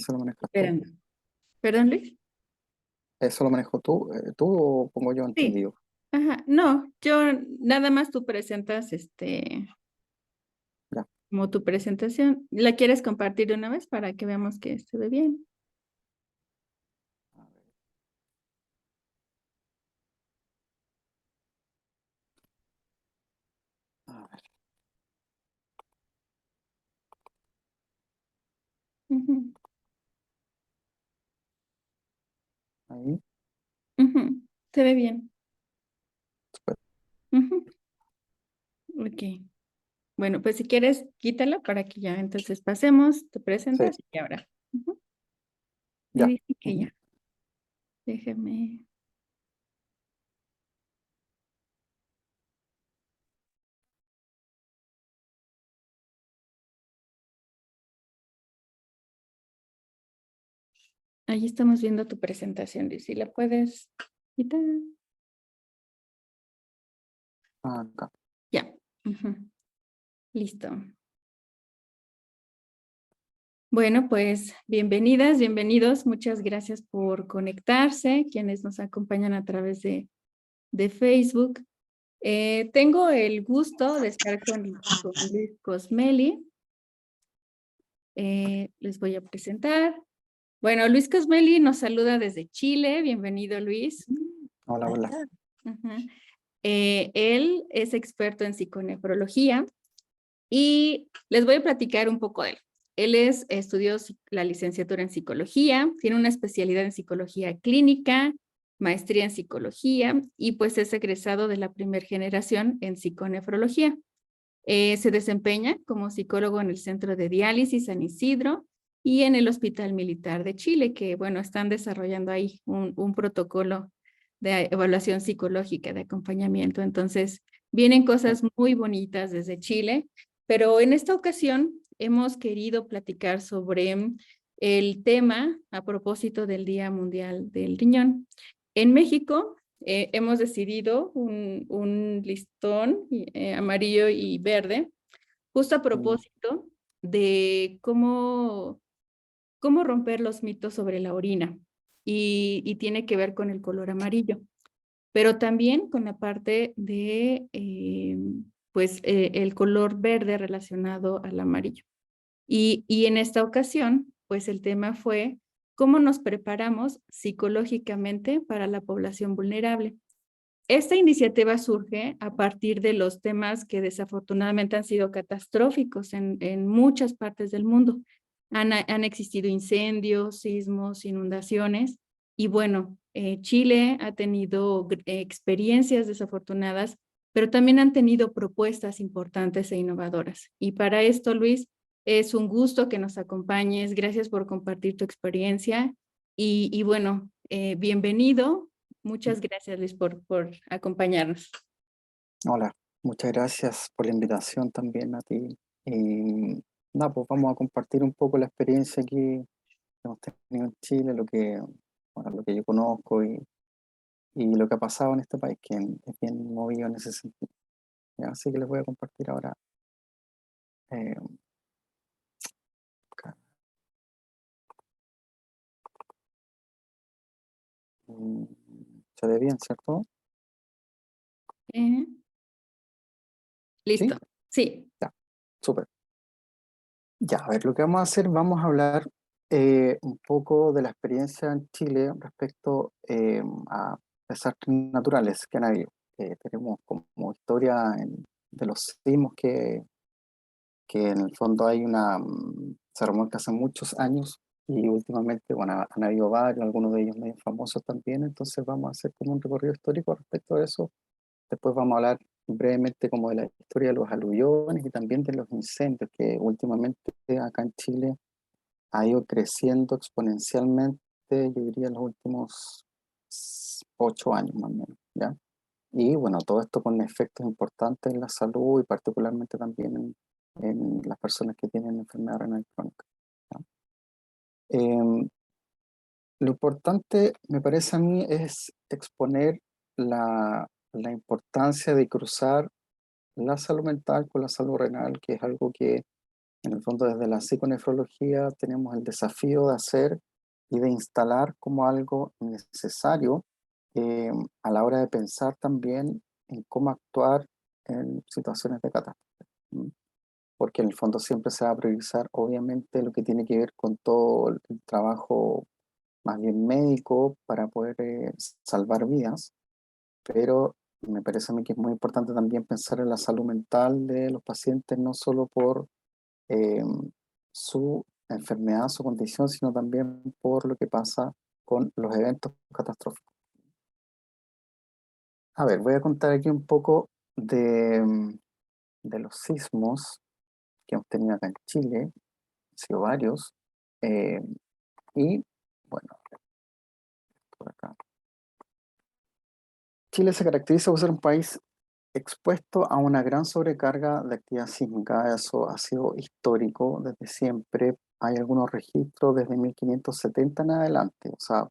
¿Eso lo manejas tú? Esperando. ¿Perdón, Luis? ¿Eso lo manejo tú o pongo yo Sí. entendido? Ajá. No, yo nada más tú presentas Ya. como tu presentación. ¿La quieres compartir de una vez para que veamos que se ve bien? A ver, a ver, Ujú, ahí. ujú. Se ve bien. Súper. Ujú. Ok. Bueno, pues si quieres, quítala para que ya entonces pasemos, te Sí, presentas y ahora. Ujú. Me ya. dice que Ujú. ya. Déjeme. Ahí estamos viendo tu presentación, Luis. Si la puedes quitar. Acá. Ya. Ujú. Listo. Bueno, pues bienvenidas, bienvenidos. Muchas gracias por conectarse, quienes nos acompañan a través de Facebook. Tengo el gusto de estar con Luis Cosmeli. Les voy a presentar. Bueno, Luis Cosmeli nos saluda desde Chile. Bienvenido, Luis. Hola, hola. Ajá. Él es experto en psiconefrología y les voy a platicar un poco de él. Él estudió la licenciatura en psicología, tiene una especialidad en psicología clínica, maestría en psicología y pues es egresado de la primera generación en psiconefrología. Se desempeña como psicólogo en el Centro de Diálisis San Isidro y en el Hospital Militar de Chile, que bueno, están desarrollando ahí un protocolo de evaluación psicológica, de acompañamiento. Entonces, vienen cosas muy bonitas desde Chile, pero en esta ocasión hemos querido platicar sobre el tema a propósito del Día Mundial del Riñón. En México, hemos decidido un listón amarillo y verde, justo a Mm, propósito de cómo romper los mitos sobre la orina y tiene que ver con el color amarillo, pero también con la parte de el color verde relacionado al amarillo. Y en esta ocasión, pues el tema fue cómo nos preparamos psicológicamente para la población vulnerable. Esta iniciativa surge a partir de los temas que desafortunadamente han sido catastróficos en muchas partes del mundo. Han existido incendios, sismos, inundaciones y bueno, Chile ha tenido experiencias desafortunadas, pero también han tenido propuestas importantes e innovadoras. Y para esto, Luis, es un gusto que nos acompañes. Gracias por compartir tu experiencia y bueno, bienvenido. Muchas gracias, Luis, por acompañarnos. Hola, muchas gracias por la invitación también a ti. Y nada, pues vamos a compartir un poco la experiencia que hemos tenido en Chile, bueno, lo que yo conozco y lo que ha pasado en este país, que es bien movido en ese sentido. ¿Ya? Así que les voy a compartir ahora. eh, acá. Mm, ¿Se ve bien, cierto? Eh, Sí, Listo. Sí. ya, súper. Ya, a ver, lo que vamos a hacer, vamos a hablar un poco de la experiencia en Chile respecto a desastres naturales que han habido. Tenemos como historia de los sismos que en el fondo se remonta hace muchos años y últimamente, bueno, han habido varios, algunos de ellos medio famosos también, entonces vamos a hacer como un recorrido histórico respecto a eso. Después vamos a hablar brevemente como de la historia de los aluviones y también de los incendios, que últimamente acá en Chile ha ido creciendo exponencialmente, yo diría, en los últimos 8 años más o menos, ¿ya? Y bueno, todo esto con efectos importantes en la salud y particularmente también en las personas que tienen enfermedad renal crónica, ¿ya? Em, lo importante, me parece a mí, es exponer la importancia de cruzar la salud mental con la salud renal, que es algo que En el fondo, desde la psiconefrología tenemos el desafío de hacer y de instalar como algo necesario eh, a la hora de pensar también en cómo actuar en situaciones de catástrofe. ¿Mm? Porque en el fondo siempre se va a priorizar, obviamente, lo que tiene que ver con todo el trabajo más bien médico para poder salvar vidas, pero me parece a mí que es muy importante también pensar en la salud mental de los pacientes, no solo por eh, su enfermedad, su condición, sino también por lo que pasa con los eventos catastróficos. A ver, voy a contar aquí un poco de los sismos que hemos tenido acá en Chile, han sido varios, eh, y bueno, por acá. Chile se caracteriza por ser un país expuesto a una gran sobrecarga de actividad sísmica. Eso ha sido histórico desde siempre. Hay algunos registros desde 1570 en adelante. O sea,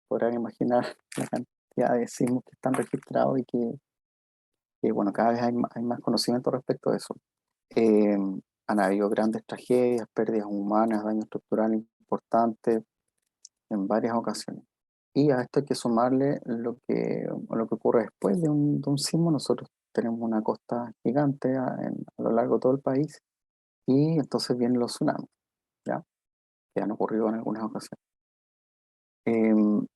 podrán imaginar la cantidad de sismos que están registrados y bueno, cada vez hay más conocimiento respecto a eso. Eh, Han habido grandes tragedias, pérdidas humanas, daño estructural importante en varias ocasiones. Y a esto hay que sumarle lo que ocurre después de un sismo. Nosotros tenemos una costa gigante a lo largo de todo el país y entonces vienen los tsunamis, ¿ya? Que han ocurrido en algunas ocasiones. Em,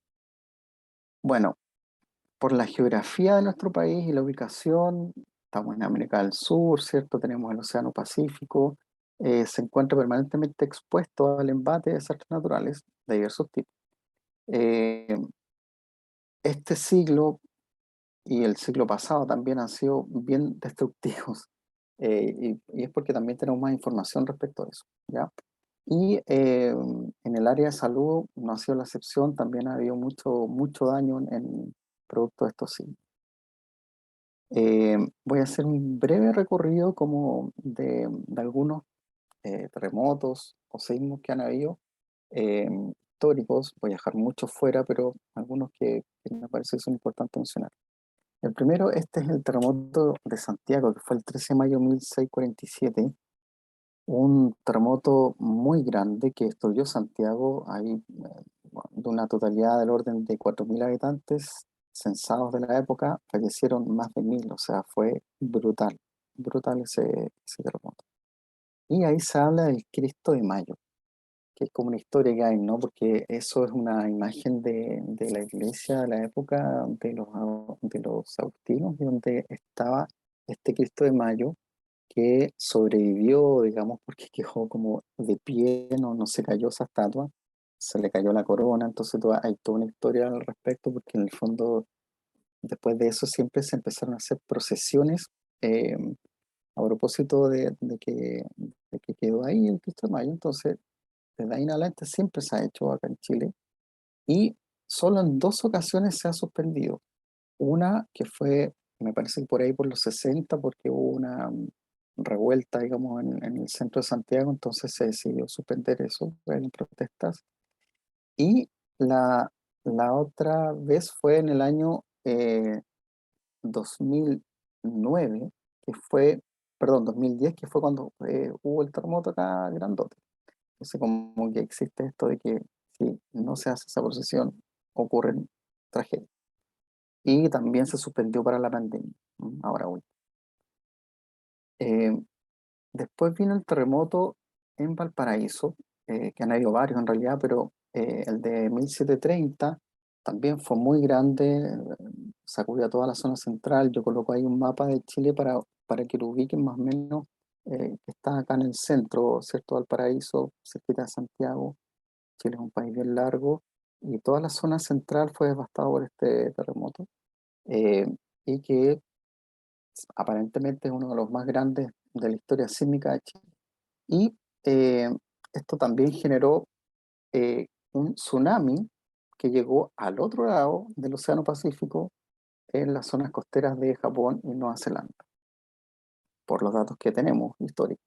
bueno, por la geografía de nuestro país y la ubicación, estamos en América del Sur, ¿cierto? Tenemos el Océano Pacífico, se encuentra permanentemente expuesto al embate de desastres naturales de diversos tipos. Eh, este siglo y el siglo pasado también han sido bien destructivos. Y es porque también tenemos más información respecto a eso, ¿ya? Y en el área de salud no ha sido la excepción, también ha habido mucho daño en producto de estos signos. Voy a hacer un breve recorrido como de algunos terremotos o sismos que han habido eh, históricos. Voy a dejar muchos fuera, pero algunos que me parece que son importantes mencionar. El primero, este es el terremoto de Santiago, que fue el 13 de mayo de 1647, un terremoto muy grande que destruyó Santiago. Hay bueno, de una totalidad del orden de 4.000 habitantes censados de la época, fallecieron más de 1.000, o sea, fue brutal ese terremoto. Y ahí se habla del Cristo de Mayo, que es como una historia que hay, ¿no? Porque eso es una imagen de la iglesia de la época de los agustinos, donde estaba este Cristo de Mayo que sobrevivió, digamos, porque quedó como de pie, no se cayó esa estatua, se le cayó la corona. Entonces hay toda una historia al respecto, porque en el fondo, después de eso, siempre se empezaron a hacer procesiones eh, a propósito de que quedó ahí el Cristo de Mayo. Entonces, desde ahí en adelante siempre se ha hecho acá en Chile y solo en dos ocasiones se ha suspendido. Una que fue, me parece que por ahí por los 60, porque hubo una revuelta, digamos, en el centro de Santiago, entonces se decidió suspender eso en protestas. Y la, la otra vez fue en el año 2009, que fue, perdón, 2010, que fue cuando hubo el terremoto acá grandote. Entonces, como que existe esto de que si no se hace esa procesión, ocurren tragedias. Y también se suspendió para la pandemia, ahora último. Eh, Después vino el terremoto en Valparaíso, que han habido varios en realidad, pero el de 1730 también fue muy grande, sacudió toda la zona central. Yo coloco ahí un mapa de Chile para que lo ubiquen más o menos, que está acá en el centro, ¿cierto? Valparaíso, cerquita de Santiago. Chile es un país bien largo y toda la zona central fue devastada por este terremoto, eh, y que aparentemente es uno de los más grandes de la historia sísmica de Chile. Y eh, esto también generó un tsunami que llegó al otro lado del Océano Pacífico, en las zonas costeras de Japón y Nueva Zelanda, por los datos que tenemos históricos.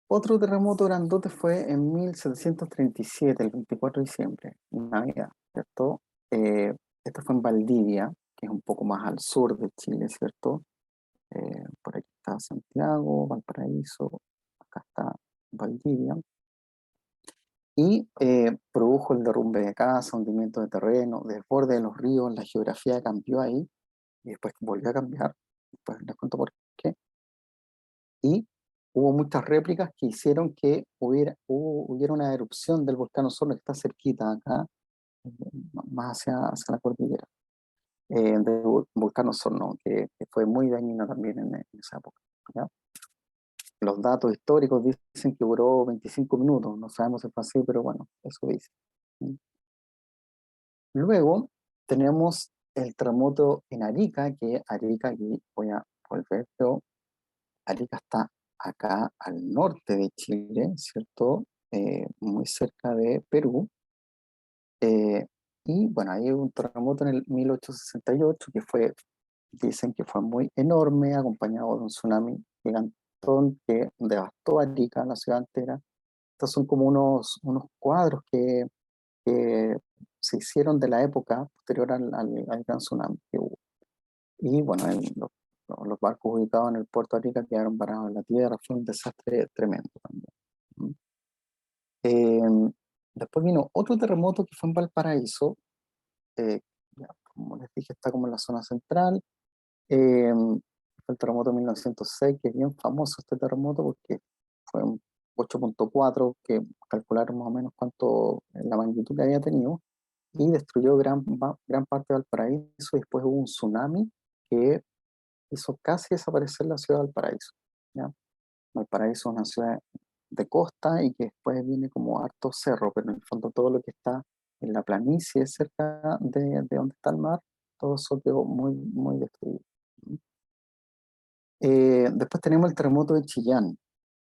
Otro terremoto grandote fue en 1737, el 24 de diciembre, Navidad, ¿cierto? Esto fue en Valdivia, que es un poco más al sur de Chile, ¿cierto? Por aquí está Santiago, Valparaíso. acá está Valdivia, y produjo el derrumbe de casas, hundimiento de terreno, desborde de los ríos, la geografía cambió ahí, y después volvió a cambiar, después les cuento por qué, y hubo muchas réplicas que hicieron que hubiera una erupción del volcán Osorno que está cerquita acá, eh, más hacia la cordillera, del volcán Osorno, que fue muy dañino también en esa época, ¿ya? Los datos históricos dicen que duró 25 minutos, no sabemos si fue así, pero bueno, eso dice. Luego tenemos el terremoto en Arica, que Arica, aquí voy a volver, pero Arica está acá al norte de Chile, ¿cierto? Muy cerca de Perú. Eh, y bueno, ahí hubo un terremoto en el 1868 que dicen que fue muy enorme, acompañado de un tsunami gigantón que devastó Arica, la ciudad entera. Estos son como unos cuadros que se hicieron de la época posterior al gran tsunami que hubo. Y bueno, los barcos ubicados en el puerto de Arica quedaron varados en la tierra, fue un desastre tremendo también. ¿Mm? Después vino otro terremoto que fue en Valparaíso, ya, como les dije, está como en la zona central. Fue el terremoto de 1906, que es bien famoso este terremoto porque fue un 8.4, que calcularon más o menos cuánto la magnitud que había tenido, y destruyó gran parte de Valparaíso, y después hubo un tsunami que hizo casi desaparecer la ciudad de Valparaíso, ¿ya? Valparaíso es una ciudad de costa y que después viene como harto cerro, pero en el fondo todo lo que está en la planicie cerca de donde está el mar, todo eso quedó muy, muy destruido. Después tenemos el terremoto de Chillán.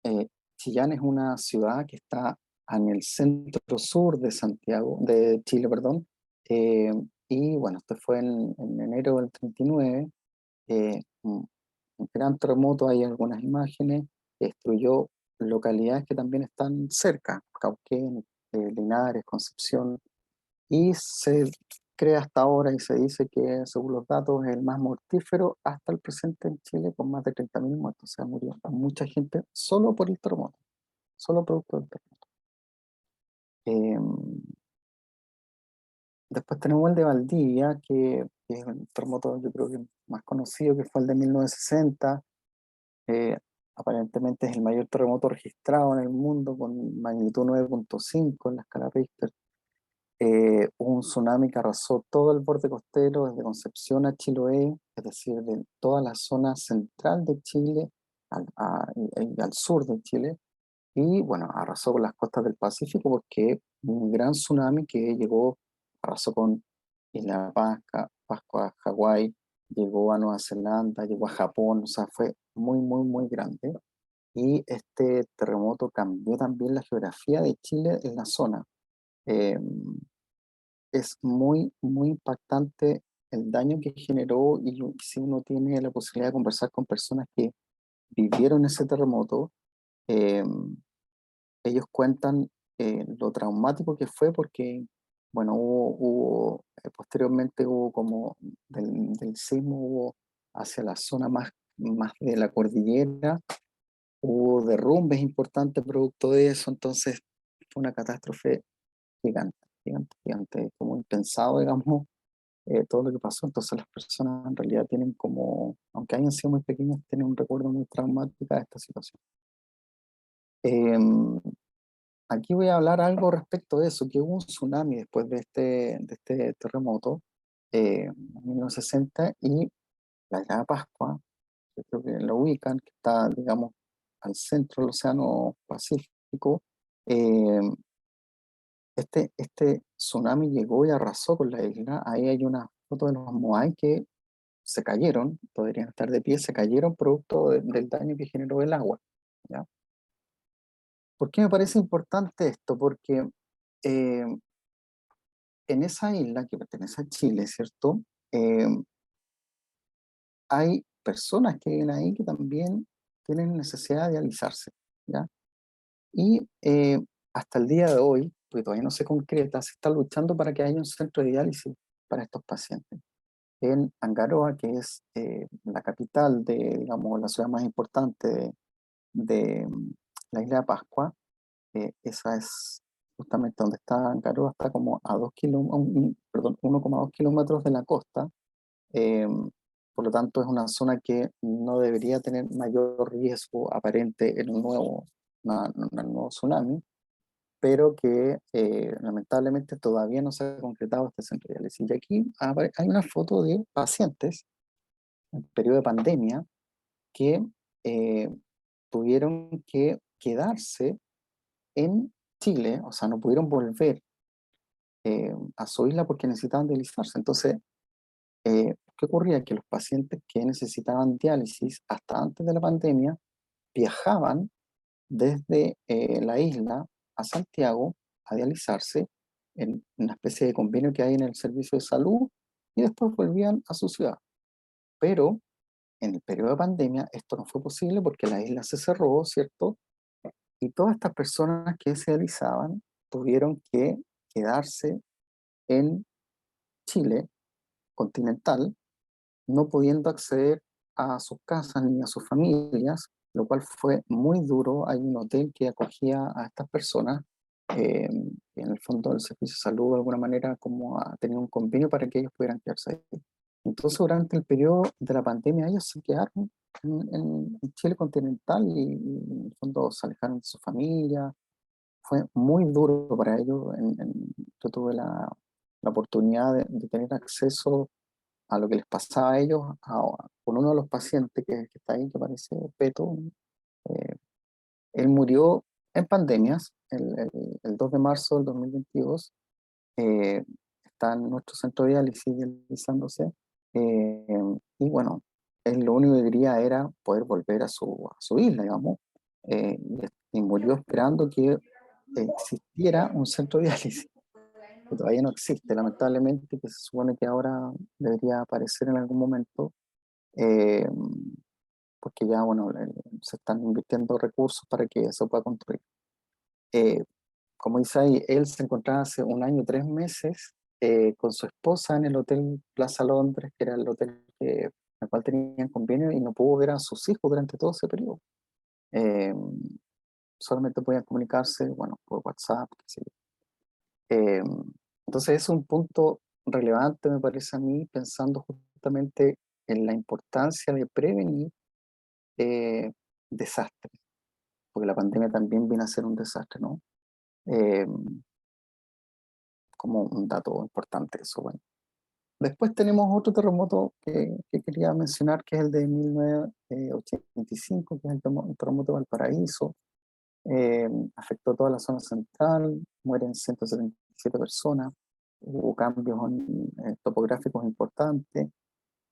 Eh, Chillán es una ciudad que está en el centro sur de Santiago, de Chile, perdón. Eh, y bueno, este fue en enero del 39. Un gran terremoto, hay algunas imágenes, que destruyó localidades que también están cerca, Cauquén, Linares, Concepción, y se cree hasta ahora y se dice que, según los datos, es el más mortífero hasta el presente en Chile, con más de 30.000 muertos. O sea, murió mucha gente solo por el terremoto, solo producto del terremoto. Eh, Después tenemos el de Valdivia, que es el terremoto, yo creo que más conocido, que fue el de 1960. Eh, Aparentemente es el mayor terremoto registrado en el mundo, con magnitud 9.5 en la escala Richter. Hubo un tsunami que arrasó todo el borde costero, desde Concepción a Chiloé, es decir, de toda la zona central de Chile al sur de Chile, y bueno, arrasó con las costas del Pacífico porque un gran tsunami que llegó, arrasó con Isla Pascua, Hawái, llegó a Nueva Zelanda, llegó a Japón, o sea, fue muy, muy, muy grande. Y este terremoto cambió también la geografía de Chile en la zona. Eh, es muy, muy impactante el daño que generó, y si uno tiene la posibilidad de conversar con personas que vivieron ese terremoto, eh, ellos cuentan lo traumático que fue porque, bueno, posteriormente hubo como del sismo, hubo hacia la zona más de la cordillera, hubo derrumbes importantes producto de eso, entonces fue una catástrofe gigante, gigante, gigante, como impensado, digamos, todo lo que pasó. Entonces las personas en realidad tienen como, aunque hayan sido muy pequeñas, tienen un recuerdo muy traumático de esta situación. Em, Aquí voy a hablar algo respecto de eso, que hubo un tsunami después de este terremoto, en 1960, y la isla de Pascua, yo creo que lo ubican, que está, digamos, al centro del Océano Pacífico. eh, este tsunami llegó y arrasó con la isla. Ahí hay una foto de los Moai que se cayeron, podrían estar de pie, se cayeron producto del daño que generó el agua, ¿ya? ¿Por qué me parece importante esto? Porque eh, en esa isla que pertenece a Chile, ¿cierto? Eh, Hay personas que viven ahí que también tienen necesidad de alisarse, ¿ya? Y hasta el día de hoy, porque todavía no se concreta, se está luchando para que haya un centro de diálisis para estos pacientes. En Angaroa, que es la capital de, digamos, la ciudad más importante de la isla de Pascua. Esa es justamente donde está Ankara, está como a 1,2 kilómetros de la costa. eh, por lo tanto, es una zona que no debería tener mayor riesgo aparente en un nuevo tsunami, pero que lamentablemente todavía no se ha concretado este centro de diálisis. Y aquí hay una foto de pacientes en periodo de pandemia que eh, tuvieron que quedarse en Chile, o sea, no pudieron volver a su isla porque necesitaban dializarse. Entonces, ¿qué ocurría? Que los pacientes que necesitaban diálisis hasta antes de la pandemia viajaban desde la isla a Santiago a dializarse en una especie de convenio que hay en el servicio de salud y después volvían a su ciudad. Pero en el periodo de pandemia esto no fue posible porque la isla se cerró, ¿cierto? Y todas estas personas que se dializaban tuvieron que quedarse en Chile continental, no pudiendo acceder a sus casas ni a sus familias, lo cual fue muy duro. Hay un hotel que acogía a estas personas, y en el fondo del servicio de salud de alguna manera como tenía un convenio para que ellos pudieran quedarse ahí. Entonces durante el periodo de la pandemia ellos se quedaron en Chile continental y en el fondo se alejaron de su familia. Fue muy duro para ellos. Yo tuve la oportunidad de tener acceso a lo que les pasaba a ellos, con uno de los pacientes que está ahí, que parece Peto. eh, Él murió en pandemias, el 2 de marzo del 2022. eh, Está en nuestro centro de diálisis, dializándose, eh, y bueno, él lo único que quería era poder volver a su isla, digamos, y murió esperando que existiera un centro de diálisis, que todavía no existe, lamentablemente, que se supone que ahora debería aparecer en algún momento, eh, porque ya, bueno, se están invirtiendo recursos para que se pueda construir. Eh, Como dice ahí, él se encontraba hace 1 año, 3 meses con su esposa en el Hotel Plaza Londres, que era el hotel al cual tenían convenio, y no pudo ver a sus hijos durante todo ese periodo. Eh, Solamente podían comunicarse, bueno, por WhatsApp, qué sé yo. Eh, entonces es un punto relevante, me parece a mí, pensando justamente en la importancia de prevenir eh, desastres, porque la pandemia también viene a ser un desastre, ¿no? Eh, Como un dato importante eso, bueno. Después tenemos otro terremoto que quería mencionar, que es el de 1985, que es el terremoto de Valparaíso. Afectó toda la zona central, mueren 177 personas, hubo cambios topográficos importantes.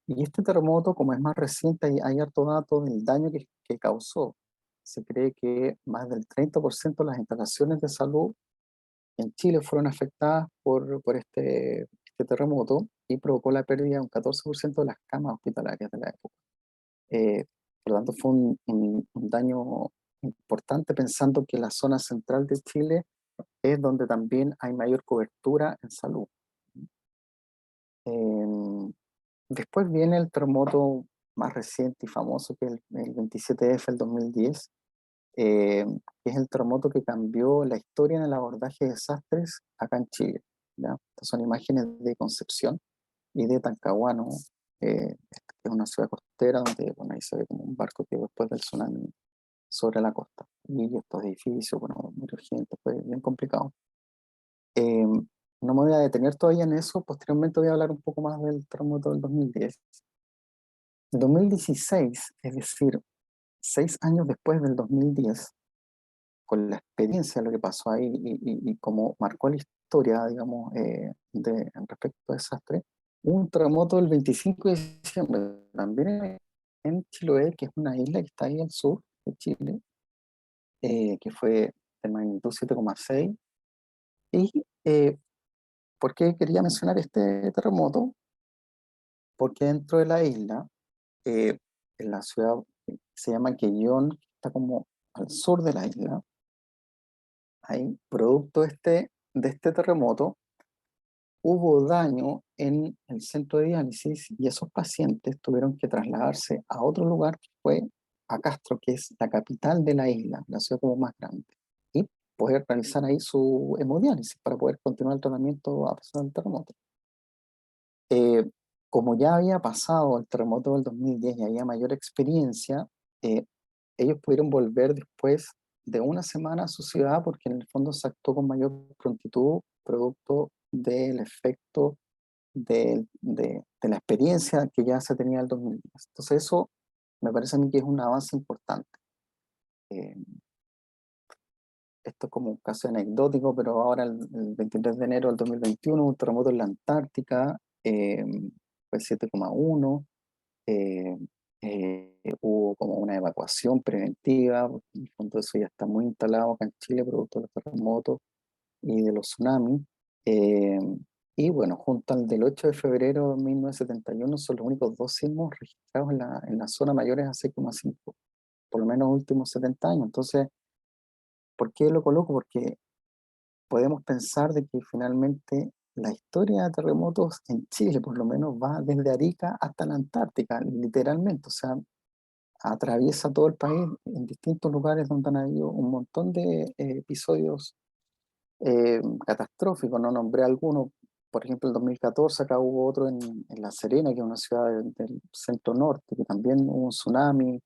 Y este terremoto, como es más reciente, hay harto dato del daño que causó. Se cree que más del 30% de las instalaciones de salud en Chile fueron afectadas por este terremoto y provocó la pérdida de un 14% de las camas hospitalarias de la época. Eh, por lo tanto, fue un daño importante, pensando que la zona central de Chile es donde también hay mayor cobertura en salud. Eh, Después viene el terremoto más reciente y famoso, que es el 27F del 2010, que es el terremoto que cambió la historia en el abordaje de desastres acá en Chile, ¿ya? Estas son imágenes de Concepción y de Talcahuano, que es una ciudad costera donde, bueno, ahí se ve como un barco que después del tsunami sobre la costa. Y estos edificios, bueno, murió gente, fue bien complicado. Eh, no me voy a detener todavía en eso, posteriormente voy a hablar un poco más del terremoto del 2010. En 2016, es decir, 6 años después del 2010, con la experiencia de lo que pasó ahí y cómo marcó la historia, digamos, respecto a desastre, hubo un terremoto el 25 de diciembre, también en Chiloé, que es una isla que está ahí al sur de Chile, que fue de magnitud 7,6. ¿Y por qué quería mencionar este terremoto? Porque dentro de la isla, eh, en la ciudad que se llama Quellón, que está como al sur de la isla, ahí, producto de este terremoto, hubo daño en el centro de diálisis y esos pacientes tuvieron que trasladarse a otro lugar que fue a Castro, que es la capital de la isla, la ciudad como más grande, y poder realizar ahí su hemodiálisis para poder continuar el tratamiento a pesar del terremoto. Eh, Como ya había pasado el terremoto del 2010 y había mayor experiencia, eh, ellos pudieron volver después de una semana a su ciudad porque en el fondo se actuó con mayor prontitud, producto del efecto de la experiencia que ya se tenía en el 2010. Entonces eso me parece a mí que es un avance importante. Eh, Esto es como un caso anecdótico, pero ahora el 23 de enero del 2021, un terremoto en la Antártica, fue 7,1. eh, Hubo como una evacuación preventiva, porque en el fondo eso ya está muy instalado acá en Chile, producto de los terremotos y de los tsunamis. Eh, y bueno, junto al del 8 de febrero de 1971 son los únicos dos sismos registrados en la zona mayores a 6,5, por lo menos los últimos 70 años. Entonces, ¿por qué lo coloco? Porque podemos pensar de que finalmente la historia de terremotos en Chile, por lo menos, va desde Arica hasta la Antártica, literalmente. O sea, atraviesa todo el país en distintos lugares donde han habido un montón de episodios catastróficos. No nombré algunos. Por ejemplo, el 2014 acá hubo otro en La Serena, que es una ciudad del centro norte, que también hubo un tsunami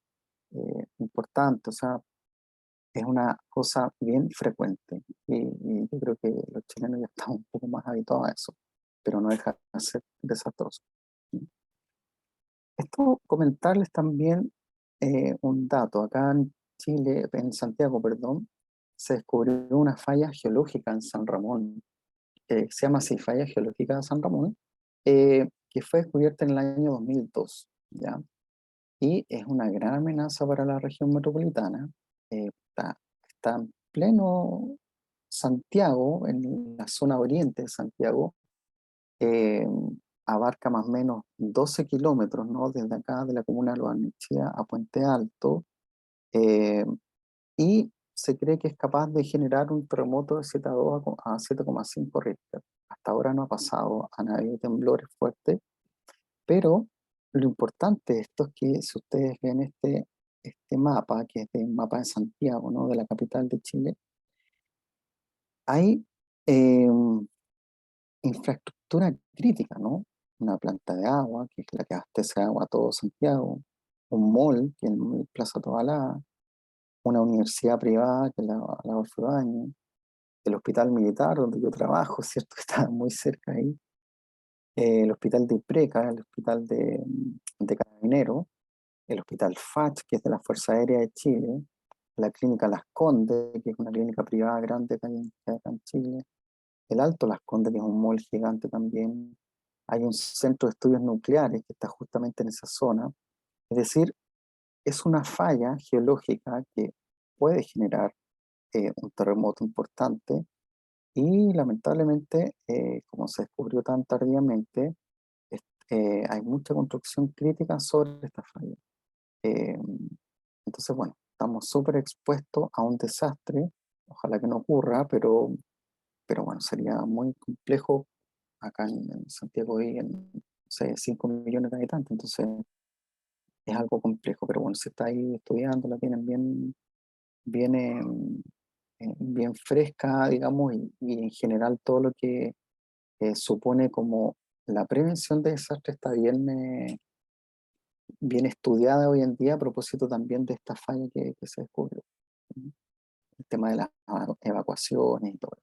importante. O sea, es una cosa bien frecuente y yo creo que los chilenos ya estamos un poco más habituados a eso, pero no deja de ser desastroso. Esto comentarles también un dato. Acá en Chile, en Santiago, perdón, se descubrió una falla geológica en San Ramón, se llama así, Falla Geológica de San Ramón, que fue descubierta en el año 2002, ¿ya? Y es una gran amenaza para la región metropolitana. Está en pleno Santiago, en la zona oriente de Santiago, eh, abarca más o menos 12 kilómetros, ¿no? Desde acá de la comuna de Lo Barnechea a Puente Alto, eh, y se cree que es capaz de generar un terremoto de Z2 a 7,5 Richter. Hasta ahora no ha pasado, han habido temblores fuertes, pero lo importante de esto es que si ustedes ven este mapa, que es el mapa de Santiago, ¿no? De la capital de Chile, hay eh, infraestructura crítica, ¿no? Una planta de agua, que es la que abastece agua a todo Santiago, un mall, que es el Plaza Tobalá, una universidad privada, que es la Adolfo Ibáñez, el hospital militar donde yo trabajo, ¿cierto? Que está muy cerca ahí, el hospital de Ipreca, el hospital de Carabineros, el hospital FACH, que es de la Fuerza Aérea de Chile, la clínica Las Condes, que es una clínica privada grande acá en Chile, el Alto Las Condes, que es un mall gigante también. Hay un centro de estudios nucleares que está justamente en esa zona. Es decir, es una falla geológica que puede generar un terremoto importante y lamentablemente, como se descubrió tan tardíamente, hay mucha construcción crítica sobre esta falla. Eh, entonces, bueno, estamos súper expuestos a un desastre. Ojalá que no ocurra, pero bueno, sería muy complejo acá en Santiago y en, no sé, 5 millones de habitantes, entonces es algo complejo, pero bueno, se está ahí estudiando, la tienen bien fresca, digamos, y en general todo lo que supone como la prevención de desastres está bien estudiada hoy en día a propósito también de esta falla que se descubrió. El tema de las evacuaciones y todo.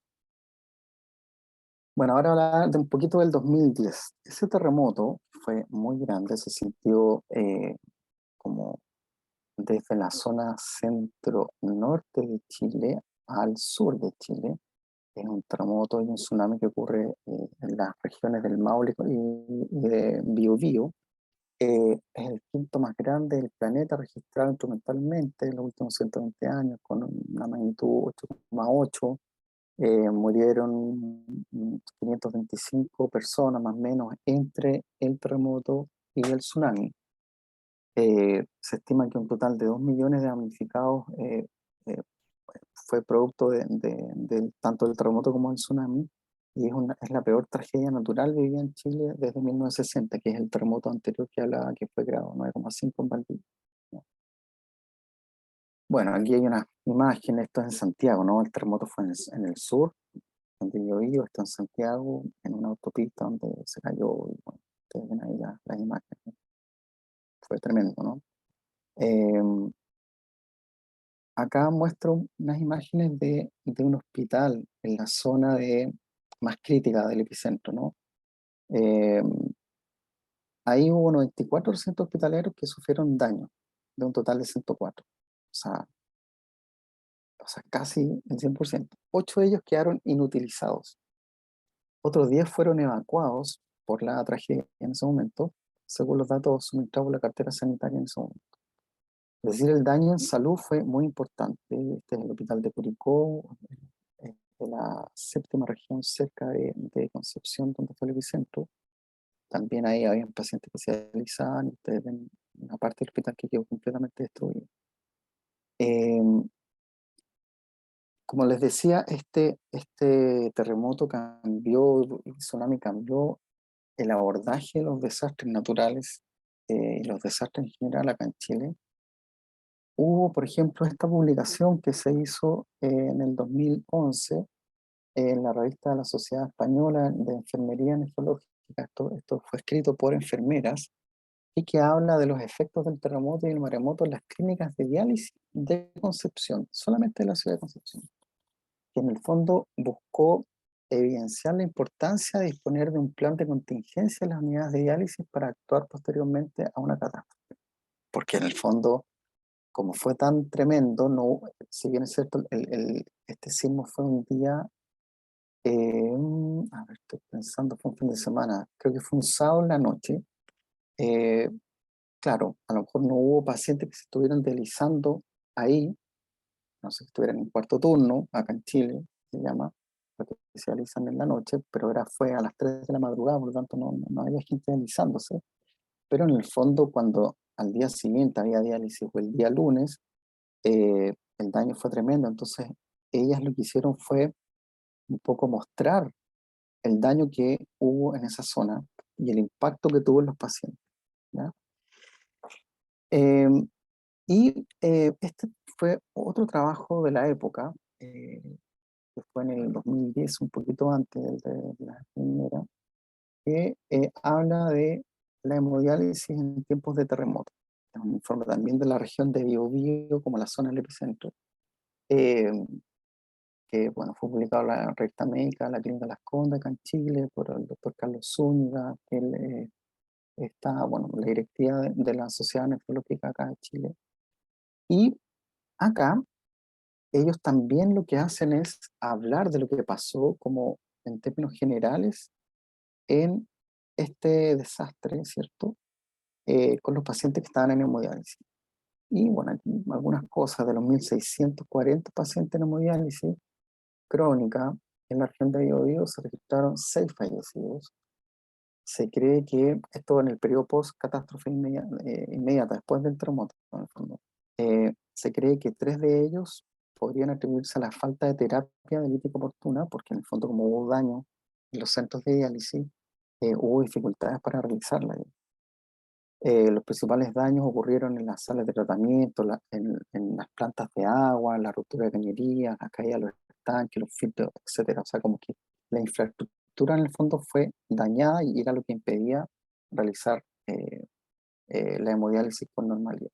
Bueno, ahora hablar de un poquito del 2010. Ese terremoto fue muy grande, se sintió como desde la zona centro-norte de Chile al sur de Chile. Es un terremoto y un tsunami que ocurre en las regiones del Maule y de Biobío. Es el quinto más grande del planeta registrado instrumentalmente en los últimos 120 años, con una magnitud 8,8. Murieron 525 personas más o menos entre el terremoto y el tsunami. Se estima que un total de 2 millones de damnificados eh, fue producto tanto del terremoto como del tsunami, y es la peor tragedia natural vivida en Chile desde 1960, que es el terremoto anterior que hablaba, que fue grado 9,5 en Valdivia, ¿no? Bueno, aquí hay una imagen, esto es en Santiago, ¿no? El terremoto fue en el sur, donde yo vivo, esto en Santiago, en una autopista donde se cayó, y bueno, ustedes ven ahí las imágenes, fue tremendo, ¿no? Eh, Acá muestro unas imágenes de un hospital en la zona más crítica del epicentro, ¿no? Eh, Ahí hubo 94 recintos hospitaleros que sufrieron daño, de un total de 104. O sea, casi el 100%. 8 de ellos quedaron inutilizados. Otros 10 fueron evacuados por la tragedia en ese momento, según los datos suministrados por la cartera sanitaria en ese momento. Es decir, el daño en salud fue muy importante. Este es el hospital de Curicó, de la séptima región cerca de Concepción, donde fue el epicentro. También ahí había pacientes que se realizaban, y ustedes ven una parte del hospital que quedó completamente destruida. Eh, Como les decía, este terremoto cambió, el tsunami cambió el abordaje de los desastres naturales y los desastres en general acá en Chile. Hubo, por ejemplo, esta publicación que se hizo en el 2011 en la revista de la Sociedad Española de Enfermería Nefrológica. Esto fue escrito por enfermeras y que habla de los efectos del terremoto y el maremoto en las clínicas de diálisis de Concepción, solamente de la ciudad de Concepción, que en el fondo buscó evidenciar la importancia de disponer de un plan de contingencia en las unidades de diálisis para actuar posteriormente a una catástrofe. Porque en el fondo, como fue tan tremendo, no, si bien es cierto, este sismo fue un día, a ver, estoy pensando, fue un fin de semana, creo que fue un sábado en la noche. eh, claro, a lo mejor no hubo pacientes que se estuvieran dializando ahí, no sé si estuvieran en cuarto turno, acá en Chile, se llama, porque se realizan en la noche, pero fue a las 3 de la madrugada, por lo tanto no había gente dializándose. Pero en el fondo, cuando al día siguiente había diálisis o el día lunes, el daño fue tremendo. Entonces, ellas lo que hicieron fue un poco mostrar el daño que hubo en esa zona y el impacto que tuvo en los pacientes, ¿ya? Eh, este fue otro trabajo de la época, que fue en el 2010, un poquito antes de la primera, que habla de la hemodiálisis en tiempos de terremoto. Es un informe también de la región de Biobío, como la zona del epicentro, eh, que bueno, fue publicado en la revista médica, la Clínica Las Condes, acá en Chile, por el doctor Carlos Zúñiga, que él está, bueno, la directiva de la Sociedad Nefrológica acá en Chile. Y acá ellos también lo que hacen es hablar de lo que pasó como en términos generales en este desastre, ¿cierto? Con los pacientes que estaban en hemodiálisis. Y bueno, aquí algunas cosas: de los 1.640 pacientes en hemodiálisis crónica en la región de Biobío se registraron 6 fallecidos. Se cree que esto en el periodo post-catástrofe inmediata, después del terremoto, en el fondo. Se cree que 3 de ellos podrían atribuirse a la falta de terapia dialítica oportuna, porque en el fondo, como hubo daño en los centros de diálisis, hubo dificultades para realizarla. Los principales daños ocurrieron en las salas de tratamiento, en las plantas de agua, la ruptura de cañerías, la caída de los estanques, los filtros, etcétera. O sea, como que la infraestructura en el fondo fue dañada y era lo que impedía realizar la hemodiálisis con normalidad.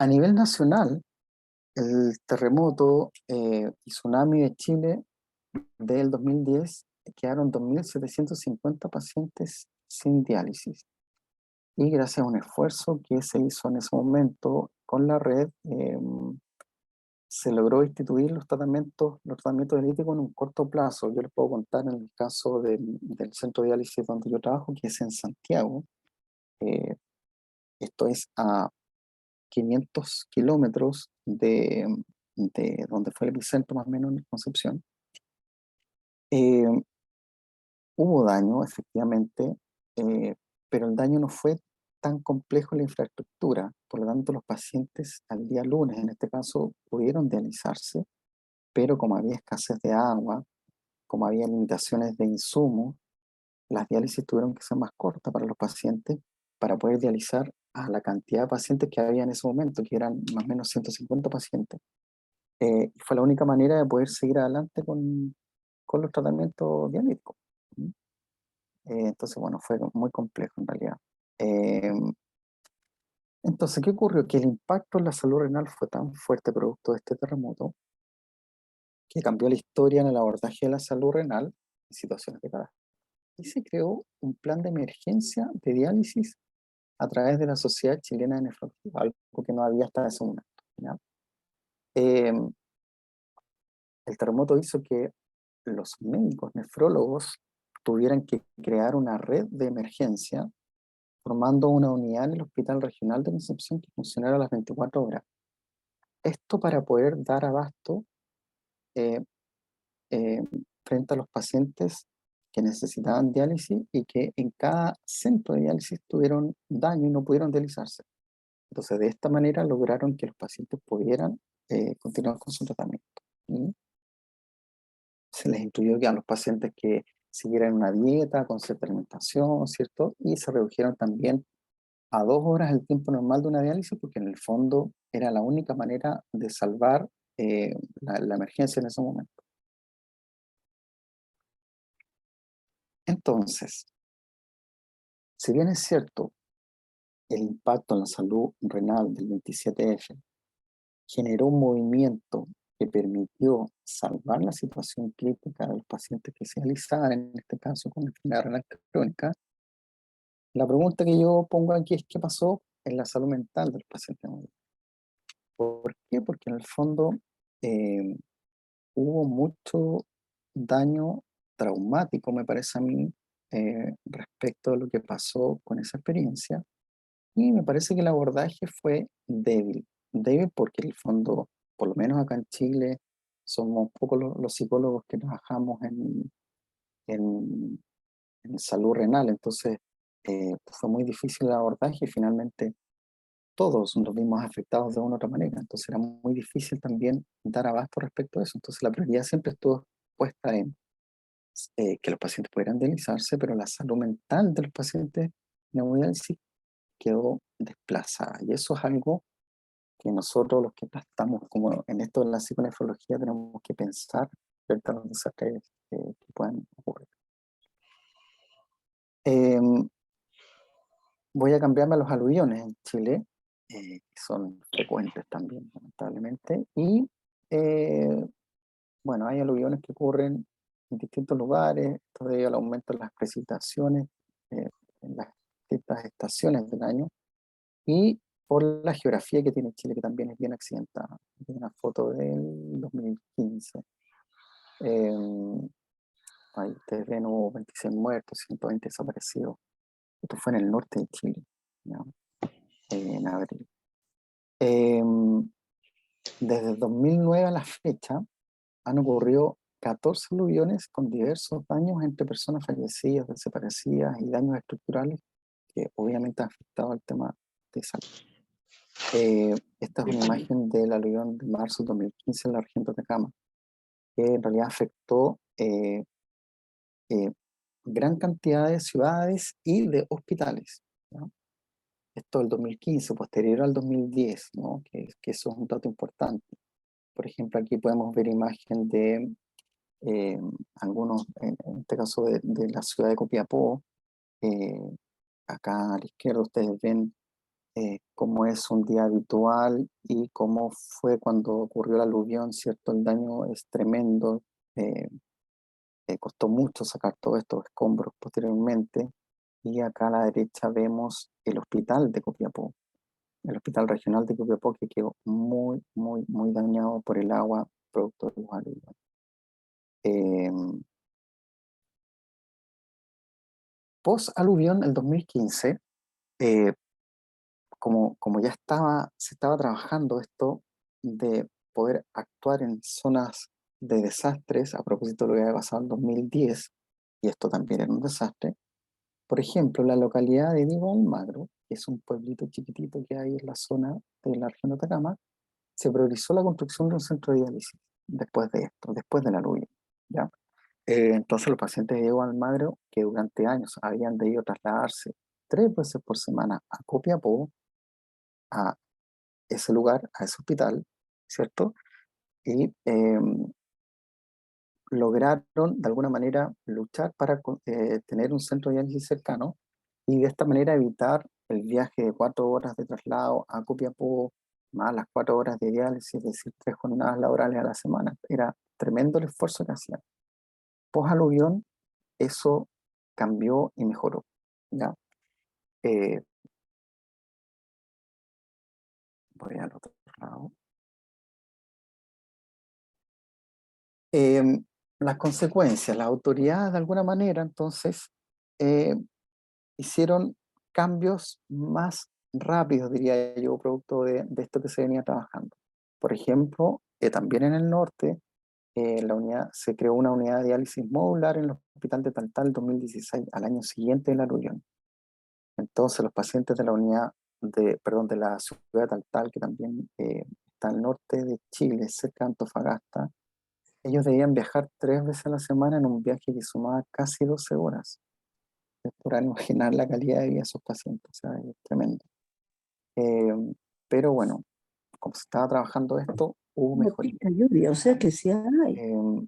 A nivel nacional, el terremoto y tsunami de Chile del 2010 quedaron 2.750 pacientes sin diálisis. Y gracias a un esfuerzo que se hizo en ese momento con la red, se logró instituir los tratamientos dialíticos en un corto plazo. Yo les puedo contar en el caso del centro de diálisis donde yo trabajo, que es en Santiago. eh, Esto es a 500 kilómetros de donde fue el epicentro, más o menos en Concepción. Eh, Hubo daño, efectivamente, pero el daño no fue tan complejo en la infraestructura. Por lo tanto, los pacientes al día lunes, en este caso, pudieron dializarse, pero como había escasez de agua, como había limitaciones de insumos, las diálisis tuvieron que ser más cortas para los pacientes para poder dializar a la cantidad de pacientes que había en ese momento, que eran más o menos 150 pacientes. Y fue la única manera de poder seguir adelante con los tratamientos dialíticos. ¿Mm? Entonces, bueno, fue muy complejo en realidad. Eh, entonces, ¿qué ocurrió? Que el impacto en la salud renal fue tan fuerte producto de este terremoto que cambió la historia en el abordaje de la salud renal en situaciones de cada. Y se creó un plan de emergencia de diálisis a través de la Sociedad Chilena de Nefrología, algo que no había hasta ese momento. ¿Ya? Eh, el terremoto hizo que los médicos nefrólogos tuvieran que crear una red de emergencia, formando una unidad en el Hospital Regional de Concepción que funcionara a las 24 horas. Esto para poder dar abasto eh, eh, frente a los pacientes que necesitaban diálisis y que en cada centro de diálisis tuvieron daño y no pudieron dializarse. Entonces, de esta manera lograron que los pacientes pudieran continuar con su tratamiento. ¿Mm? Se les incluyó que a los pacientes que siguieran una dieta con cierta alimentación, ¿cierto? Y se redujeron también a 2 horas el tiempo normal de una diálisis, porque en el fondo era la única manera de salvar la emergencia en ese momento. Entonces, si bien es cierto, el impacto en la salud renal del 27F generó un movimiento que permitió salvar la situación crítica de los pacientes que se realizaban, en este caso con enfermedad renal crónica, la pregunta que yo pongo aquí es qué pasó en la salud mental del paciente. ¿Por qué? Porque en el fondo eh, hubo mucho daño traumático, me parece a mí, respecto a lo que pasó con esa experiencia. Y me parece que el abordaje fue débil. Débil porque en el fondo, por lo menos acá en Chile, somos pocos los psicólogos que trabajamos en, en salud renal. Entonces, fue muy difícil el abordaje y finalmente todos nos vimos afectados de una u otra manera. Entonces, era muy difícil también dar abasto respecto a eso. Entonces, la prioridad siempre estuvo puesta en que los pacientes pudieran dializarse, pero la salud mental de los pacientes en hemodiálisis quedó desplazada. Y eso es algo que nosotros, los que estamos como en esto de la psiconefrología, tenemos que pensar frente a los desastres que puedan ocurrir. Eh, Voy a cambiarme a los aluviones en Chile, que son frecuentes también, lamentablemente. Y bueno, hay aluviones que ocurren en distintos lugares, esto debido al aumento de las precipitaciones en las distintas estaciones del año. Y por la geografía que tiene Chile, que también es bien accidentada. Hay una foto del 2015. Eh, Ahí ustedes ven, hubo 26 muertos, 120 desaparecidos. Esto fue en el norte de Chile, ¿ya? En abril. Eh, Desde 2009 a la fecha han ocurrido 14 aluviones con diversos daños entre personas fallecidas, desaparecidas y daños estructurales que obviamente han afectado al tema de salud. Esta es una imagen del aluvión de marzo de 2015 en la región de Atacama, que en realidad afectó eh, gran cantidad de ciudades y de hospitales, ¿no? Esto el 2015, posterior al 2010, ¿no? Que eso es un dato importante. Por ejemplo, aquí podemos ver imagen de eh, algunos, en este caso de la ciudad de Copiapó. eh, Acá a la izquierda ustedes ven cómo es un día habitual y cómo fue cuando ocurrió el aluvión, ¿cierto? El daño es tremendo. eh, Costó mucho sacar todos estos escombros posteriormente. Y acá a la derecha vemos el hospital de Copiapó, el hospital regional de Copiapó, que quedó muy, muy, muy dañado por el agua producto de los aluviones. Eh, Post-aluvión, el 2015, eh, como ya se estaba trabajando esto de poder actuar en zonas de desastres, a propósito de lo que había pasado en 2010, y esto también era un desastre. Por ejemplo, la localidad de Diego Almagro, que es un pueblito chiquitito que hay en la zona de la región de Atacama, se priorizó la construcción de un centro de diálisis después de esto, después del aluvio, ¿ya? Entonces los pacientes de Diego Almagro, que durante años habían debido trasladarse 3 veces por semana a Copiapó, a ese lugar, a ese hospital, ¿cierto? Y lograron de alguna manera luchar para tener un centro de diálisis cercano y de esta manera evitar el viaje de 4 horas de traslado a Copiapó, más las 4 horas de diálisis, es decir, 3 jornadas laborales a la semana. Era tremendo el esfuerzo que hacían. Post aluvión, eso cambió y mejoró. ¿Ya? Eh, Voy al otro lado. Em, las consecuencias, las autoridades de alguna manera entonces eh, hicieron cambios más rápidos, diría yo, producto de esto que se venía trabajando. Por ejemplo, también en el norte se creó una unidad de diálisis modular en el Hospital de Taltal en 2016, al año siguiente de la aluvión. Entonces los pacientes de la unidad, perdón, de la ciudad de Taltal, que también está al norte de Chile, cerca de Antofagasta, ellos debían viajar 3 veces a la semana en un viaje que sumaba casi 12 horas. Es por imaginar la calidad de vida de esos pacientes, o sea, es tremendo. Eh, pero bueno, como se estaba trabajando esto, hubo No mejoría. pica lluvia, o sea que sí hay. Eh,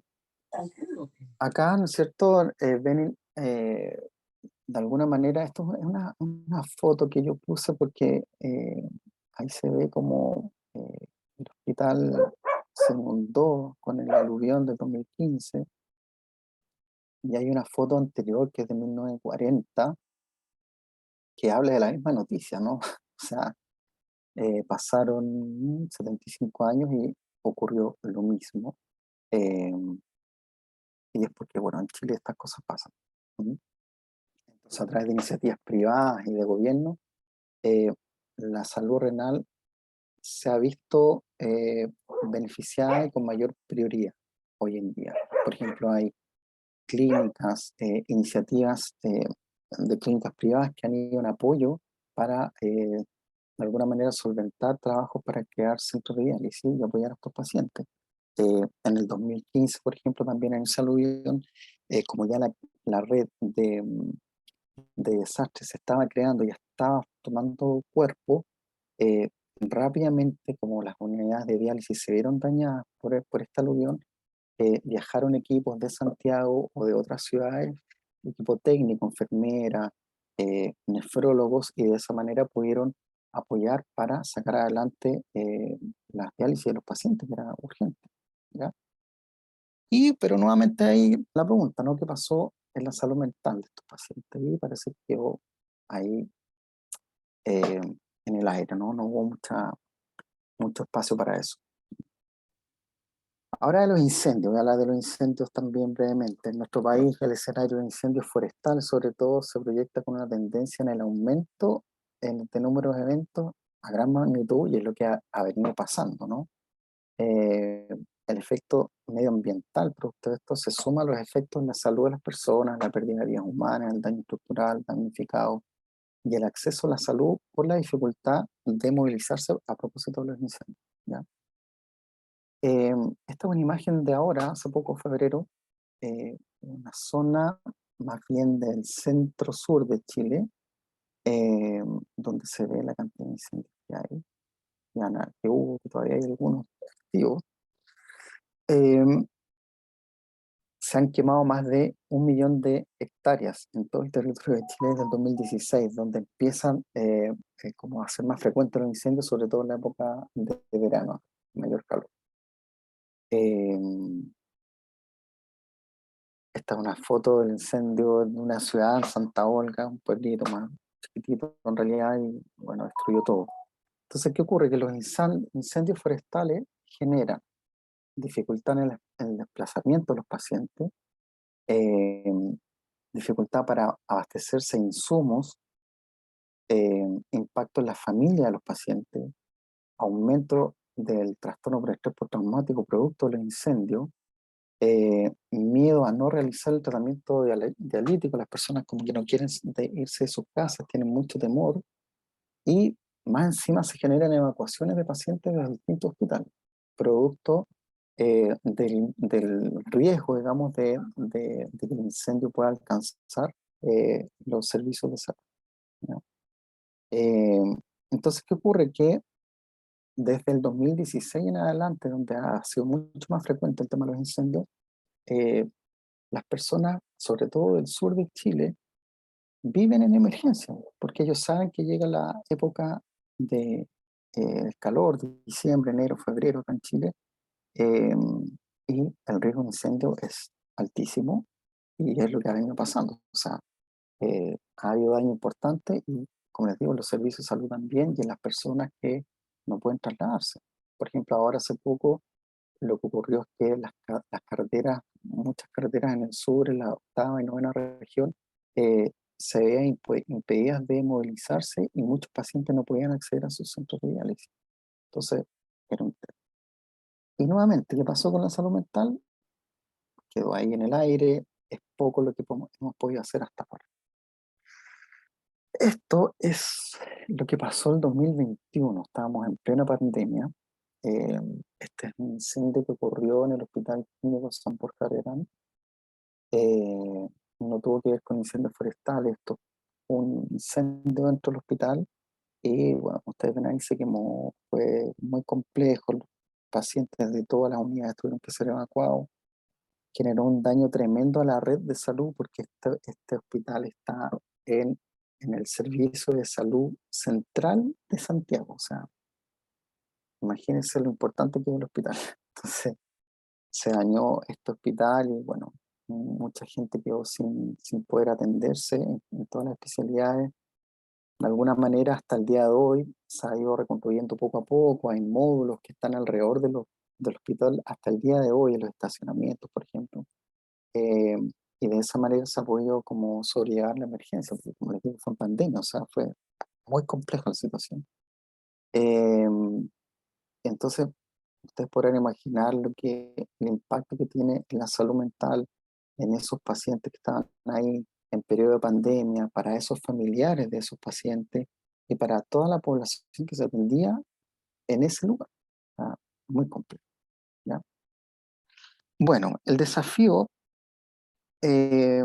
Acá, ¿no es cierto? Ven, de alguna manera, esto es una foto que yo puse porque ahí se ve como el hospital se inundó con el aluvión de 2015 y hay una foto anterior que es de 1940 que habla de la misma noticia, ¿no? O sea, pasaron 75 años y ocurrió lo mismo. eh, y es porque, bueno, en Chile estas cosas pasan. ¿Mm? Entonces, a través de iniciativas privadas y de gobierno, eh, la salud renal se ha visto beneficiada y con mayor prioridad hoy en día. Por ejemplo, hay clínicas, iniciativas de clínicas privadas que han ido en apoyo para, de alguna manera, solventar trabajos para crear centros de diálisis y apoyar a estos pacientes. En el 2015, por ejemplo, también en esa aluvión, como ya la red de desastres se estaba creando y estaba tomando cuerpo, eh, rápidamente, como las unidades de diálisis se vieron dañadas por esta aluvión, viajaron equipos de Santiago o de otras ciudades, equipo técnico, enfermeras, nefrólogos, y de esa manera pudieron apoyar para sacar adelante las diálisis de los pacientes, que era urgente. ¿Ya? Pero nuevamente ahí la pregunta, ¿no? ¿Qué pasó en la salud mental de estos pacientes? Y parece que quedó ahí eh, en el aire, ¿no? No hubo mucho espacio para eso. Ahora de los incendios, voy a hablar de los incendios también brevemente. En nuestro país el escenario de incendios forestales sobre todo se proyecta con una tendencia en el aumento de número de eventos a gran magnitud y es lo que ha venido pasando, ¿no? Eh, el efecto medioambiental producto de esto se suma a los efectos en la salud de las personas, la pérdida de vidas humanas, el daño estructural, damnificado y el acceso a la salud por la dificultad de movilizarse a propósito de los incendios. ¿Ya? Esta es una imagen de ahora, hace poco, febrero, una zona más bien del centro-sur de Chile, eh, donde se ve la cantidad de incendios que hay, que hubo, que todavía hay algunos activos. Eh, Se han quemado más de 1 millón de hectáreas en todo el territorio de Chile desde el 2016, donde empiezan como a ser más frecuentes los incendios, sobre todo en la época de verano, mayor calor. Eh, Esta es una foto del incendio de una ciudad en Santa Olga, un pueblito más chiquitito en realidad, y bueno, destruyó todo. Entonces, ¿qué ocurre? Que los incendios forestales generan dificultad en el desplazamiento de los pacientes, eh, dificultad para abastecerse de insumos, impacto en la familia de los pacientes, aumento del trastorno por estrés postraumático producto de los incendios, miedo a no realizar el tratamiento dialítico, las personas como que no quieren irse de sus casas, tienen mucho temor, y más encima se generan evacuaciones de pacientes de los distintos hospitales, producto del riesgo, digamos, de que el incendio pueda alcanzar los servicios de salud. ¿No? Eh, Entonces, ¿qué ocurre? Que desde el 2016 en adelante, donde ha sido mucho más frecuente el tema de los incendios, eh, las personas, sobre todo del sur de Chile, viven en emergencia, porque ellos saben que llega la época de calor, de diciembre, enero, febrero acá en Chile, eh, y el riesgo de incendio es altísimo, y es lo que ha venido pasando. O sea, ha habido daño importante y, como les digo, los servicios de salud también y en las personas que no pueden trasladarse. Por ejemplo, ahora hace poco lo que ocurrió es que las carreteras, muchas carreteras en el sur, en la octava y novena región, se veían impedidas de movilizarse y muchos pacientes no podían acceder a sus centros de diálisis. Entonces, era un tema. Y nuevamente, ¿qué pasó con la salud mental? Quedó ahí en el aire, es poco lo que hemos podido hacer hasta ahora. Esto es lo que pasó el 2021, estábamos en plena pandemia. Eh, este es un incendio que ocurrió en el Hospital Clínico San Borja Arerán. Eh, no tuvo que ver con incendios forestales, esto fue un incendio dentro del hospital y bueno, ustedes ven ahí se quemó, fue muy complejo, los pacientes de todas las unidades tuvieron que ser evacuados, generó un daño tremendo a la red de salud porque este hospital está en, en el servicio de salud central de Santiago, o sea, imagínense lo importante que es el hospital. Entonces, se dañó este hospital y bueno, mucha gente quedó sin poder atenderse en todas las especialidades. De alguna manera, hasta el día de hoy se ha ido reconstruyendo poco a poco, hay módulos que están alrededor del hospital hasta el día de hoy, en los estacionamientos, por ejemplo. Eh, y de esa manera se ha podido como sobrellevar la emergencia, porque como les digo, fue en pandemia, o sea, fue muy compleja la situación. Eh, entonces, ustedes podrán imaginar el impacto que tiene en la salud mental en esos pacientes que estaban ahí en periodo de pandemia, para esos familiares de esos pacientes y para toda la población que se atendía en ese lugar. Ah, muy complejo, ¿ya? Bueno, el desafío eh,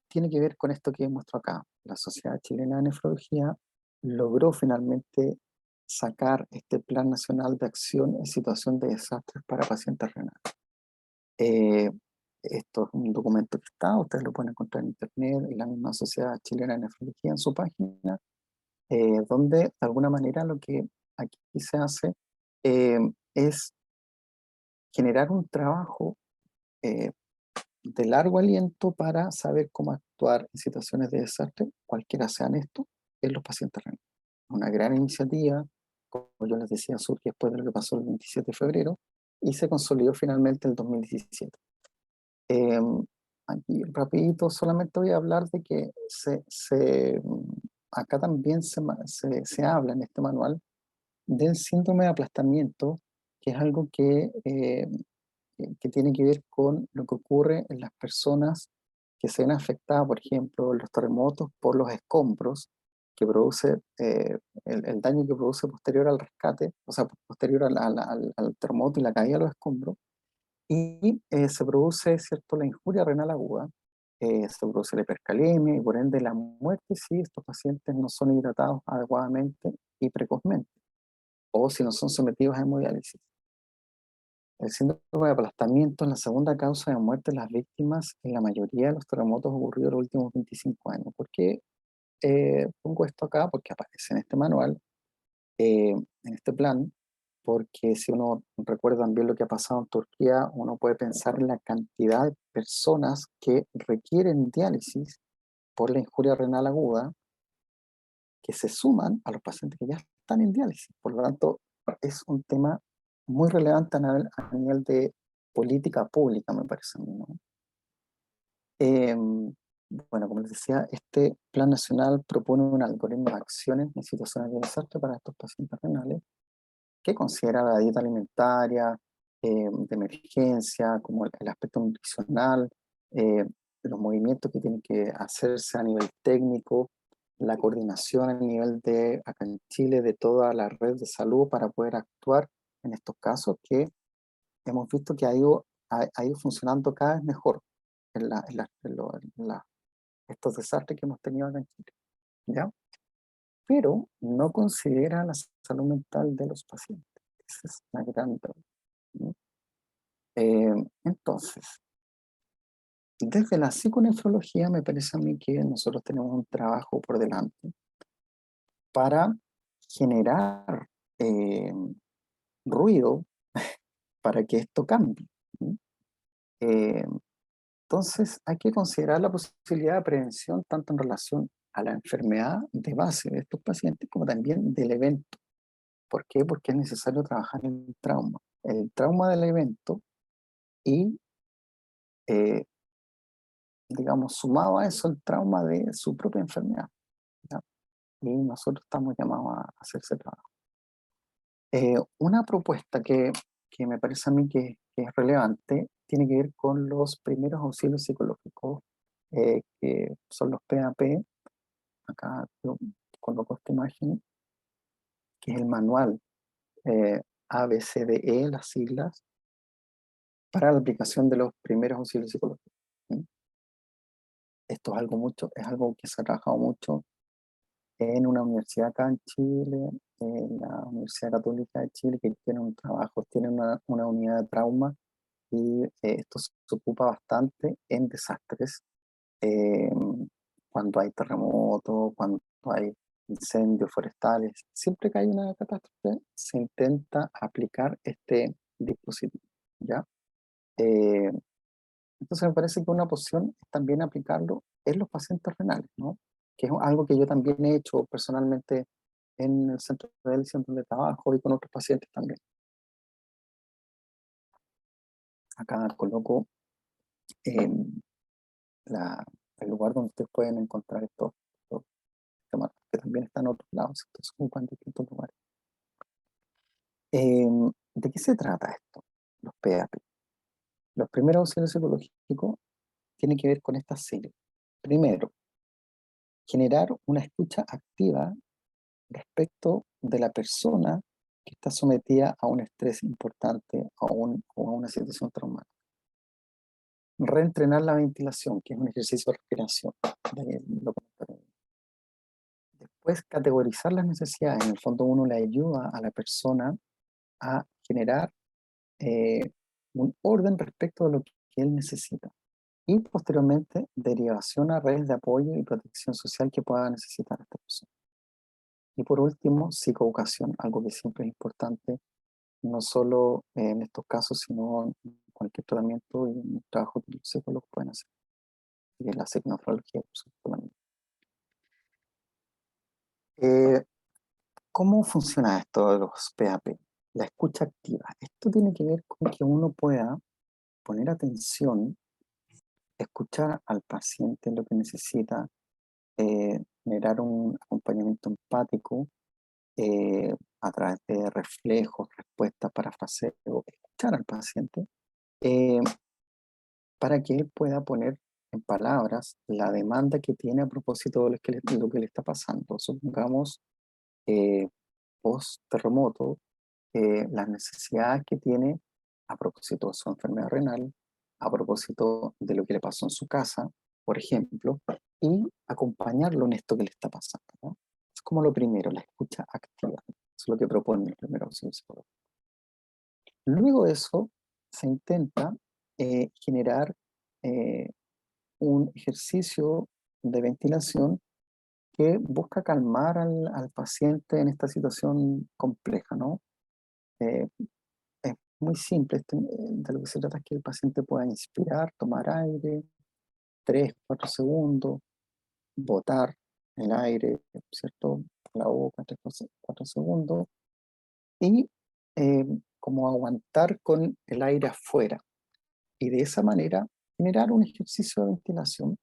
tiene que ver con esto que muestro acá. La Sociedad Chilena de Nefrología logró finalmente sacar este Plan Nacional de Acción en Situación de Desastres para Pacientes Renales. Eh, Esto es un documento que está, ustedes lo pueden encontrar en internet, en la misma Sociedad Chilena de Nefrología en su página, donde de alguna manera lo que aquí se hace eh, es generar un trabajo eh, de largo aliento para saber cómo actuar en situaciones de desastre, cualquiera sean estos, en los pacientes renales. Una gran iniciativa, como yo les decía, surge después de lo que pasó el 27 de febrero y se consolidó finalmente en el 2017. Eh, Aquí rapidito solamente voy a hablar de que acá también se habla en este manual del síndrome de aplastamiento, que es algo que tiene que ver con lo que ocurre en las personas que se ven afectadas, por ejemplo, en los terremotos por los escombros que produce, el daño que produce posterior al rescate, o sea, posterior al terremoto y la caída de los escombros, y se produce, ¿cierto?, la injuria renal aguda, se produce la hipercalemia y por ende la muerte si estos pacientes no son hidratados adecuadamente y precozmente, o si no son sometidos a hemodiálisis. El síndrome de aplastamiento es la segunda causa de muerte de las víctimas en la mayoría de los terremotos ocurridos en los últimos 25 años. ¿Por qué pongo esto acá? Porque aparece en este manual, en este plan, porque si uno recuerda también lo que ha pasado en Turquía, uno puede pensar en la cantidad de personas que requieren diálisis por la injuria renal aguda, que se suman a los pacientes que ya están en diálisis. Por lo tanto, es un tema muy relevante a nivel de política pública, me parece a mí, ¿no? Bueno, como les decía, este plan nacional propone un algoritmo de acciones en situaciones de desastre para estos pacientes renales, que considera la dieta alimentaria, de emergencia, como el aspecto nutricional, eh, los movimientos que tienen que hacerse a nivel técnico, la coordinación a nivel de, acá en Chile, de toda la red de salud para poder actuar en estos casos que hemos visto que ha ido funcionando cada vez mejor en estos desastres que hemos tenido acá en Chile, ¿ya? pero no considera la salud mental de los pacientes. Esa es la gran duda, ¿no? Entonces, desde la psiconefrología me parece a mí que nosotros tenemos un trabajo por delante para generar eh, ruido para que esto cambie, ¿no? Eh, entonces hay que considerar la posibilidad de prevención tanto en relación a la enfermedad de base de estos pacientes como también del evento. ¿Por qué? Porque es necesario trabajar el trauma del evento y, eh, digamos, sumado a eso, el trauma de su propia enfermedad, ¿ya? Y nosotros estamos llamados a hacer ese trabajo. Una propuesta que me parece a mí que es relevante tiene que ver con los primeros auxilios psicológicos, que son los PAP. Acá yo coloco esta imagen, que es el manual ABCDE, las siglas, para la aplicación de los primeros auxilios psicológicos. ¿Sí? Esto es algo que se ha trabajado mucho en una universidad acá en Chile, en la Universidad Católica de Chile, que tiene un trabajo, tiene una unidad de trauma, y esto se ocupa bastante en desastres, eh, cuando hay terremotos, cuando hay incendios forestales. Siempre que hay una catástrofe, se intenta aplicar este dispositivo, ¿ya? Eh, entonces me parece que una opción es también aplicarlo en los pacientes renales, ¿no? Que es algo que yo también he hecho personalmente en el centro de centro de trabajo y con otros pacientes también. Acá coloco eh, la- el lugar donde ustedes pueden encontrar estos temas, que también están en otros lados, entonces se ocupan en distintos lugares. ¿De qué se trata esto? Los PAP. Los primeros auxilios psicológicos tienen que ver con estas series. Primero, generar una escucha activa respecto de la persona que está sometida a un estrés importante o a una situación traumática. Reentrenar la ventilación, que es un ejercicio de respiración. Después, categorizar las necesidades. En el fondo, uno le ayuda a la persona a generar un orden respecto de lo que él necesita. Y posteriormente, derivación a redes de apoyo y protección social que pueda necesitar esta persona. Y por último, psicoeducación, algo que siempre es importante, no solo en estos casos, sino en cualquier tratamiento y en el trabajo que los psicólogos pueden hacer. Y en la psiconefrología, por supuesto, también. Eh, ¿Cómo funciona esto de los PAP? La escucha activa. Esto tiene que ver con que uno pueda poner atención, escuchar al paciente lo que necesita, generar un acompañamiento empático, a través de reflejos, respuestas, parafraseo, escuchar al paciente, eh, para que él pueda poner en palabras la demanda que tiene a propósito de lo que le está pasando. Supongamos, post terremoto, las necesidades que tiene a propósito de su enfermedad renal, a propósito de lo que le pasó en su casa, por ejemplo, y acompañarlo en esto que le está pasando, ¿no? Es como lo primero, la escucha activa. Eso es lo que propone el primer auxilio psicológico. Luego de eso, se intenta generar eh, un ejercicio de ventilación que busca calmar al paciente en esta situación compleja, ¿no? Eh, es muy simple. De lo que se trata es que el paciente pueda inspirar, tomar aire, 3, 4 segundos, botar el aire, ¿cierto? Por la boca, 3, 4 segundos, y eh, como aguantar con el aire afuera. Y de esa manera generar un ejercicio de ventilación,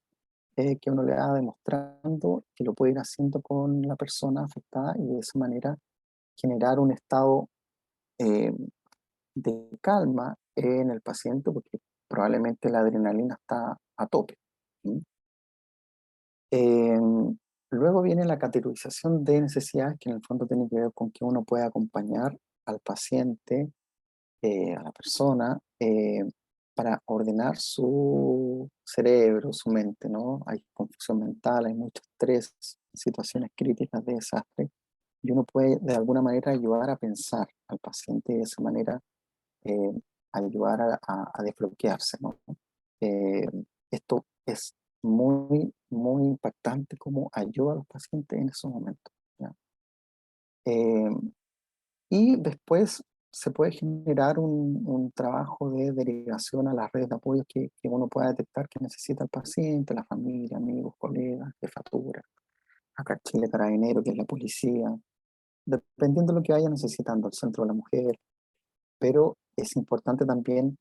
que uno le va demostrando que lo puede ir haciendo con la persona afectada, y de esa manera generar un estado eh, de calma en el paciente, porque probablemente la adrenalina está a tope. ¿Sí? Eh, Luego viene la categorización de necesidades, que en el fondo tiene que ver con que uno puede acompañar al paciente, a la persona, para ordenar su cerebro, su mente, ¿no? Hay confusión mental, hay mucho estrés, situaciones críticas de desastre, y uno puede de alguna manera ayudar a pensar al paciente y de esa manera eh, ayudar a desbloquearse, ¿no? Eh, Esto es muy impactante como ayuda a los pacientes en esos momentos, ¿ya? Eh, y después se puede generar un trabajo de derivación a las redes de apoyo que uno pueda detectar que necesita el paciente, la familia, amigos, colegas, jefatura, acá en Chile Carabinero, que es la policía, dependiendo de lo que vaya necesitando, el centro de la mujer, pero es importante también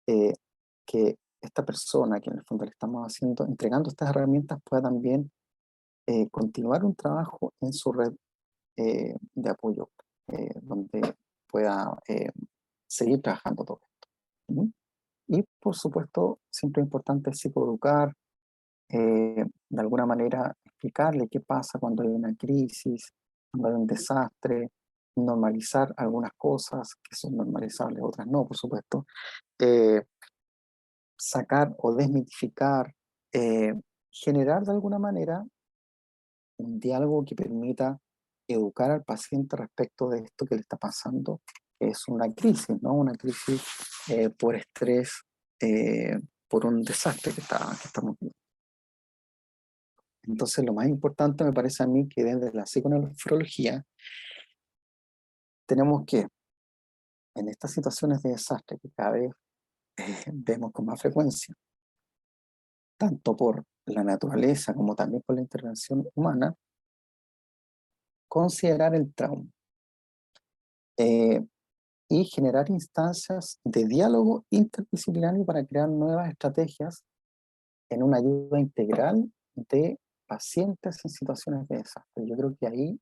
eh, que esta persona que en el fondo le estamos haciendo, entregando estas herramientas, pueda también continuar un trabajo en su red de apoyo, donde pueda seguir trabajando todo esto. ¿Mm? Y por supuesto, siempre es importante psicoeducar, de alguna manera explicarle qué pasa cuando hay una crisis, cuando hay un desastre, normalizar algunas cosas que son normalizables, otras no, por supuesto. Eh, Sacar o desmitificar, generar de alguna manera un diálogo que permita educar al paciente respecto de esto que le está pasando, que es una crisis, ¿no? Una crisis por estrés, por un desastre que estamos viendo. Entonces, lo más importante me parece a mí que desde la psiconefrología tenemos que, en estas situaciones de desastre que cada vez vemos con más frecuencia, tanto por la naturaleza como también por la intervención humana, considerar el trauma eh, y generar instancias de diálogo interdisciplinario para crear nuevas estrategias en una ayuda integral de pacientes en situaciones de desastre. Yo creo que ahí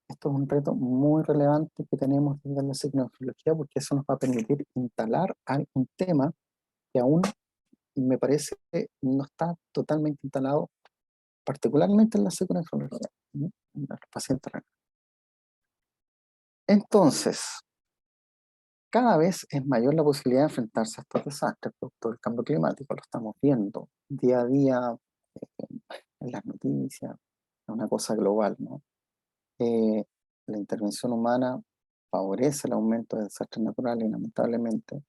esto es un reto muy relevante que tenemos desde la psiconefrología, porque eso nos va a permitir instalar un tema que aún me parece que no está totalmente instalado, particularmente en la psiconefrología, ¿no? En los pacientes renales. Entonces, cada vez es mayor la posibilidad de enfrentarse a estos desastres producto del cambio climático. Lo estamos viendo día a día en las noticias, es una cosa global, ¿no? La intervención humana favorece el aumento de desastres naturales y lamentablemente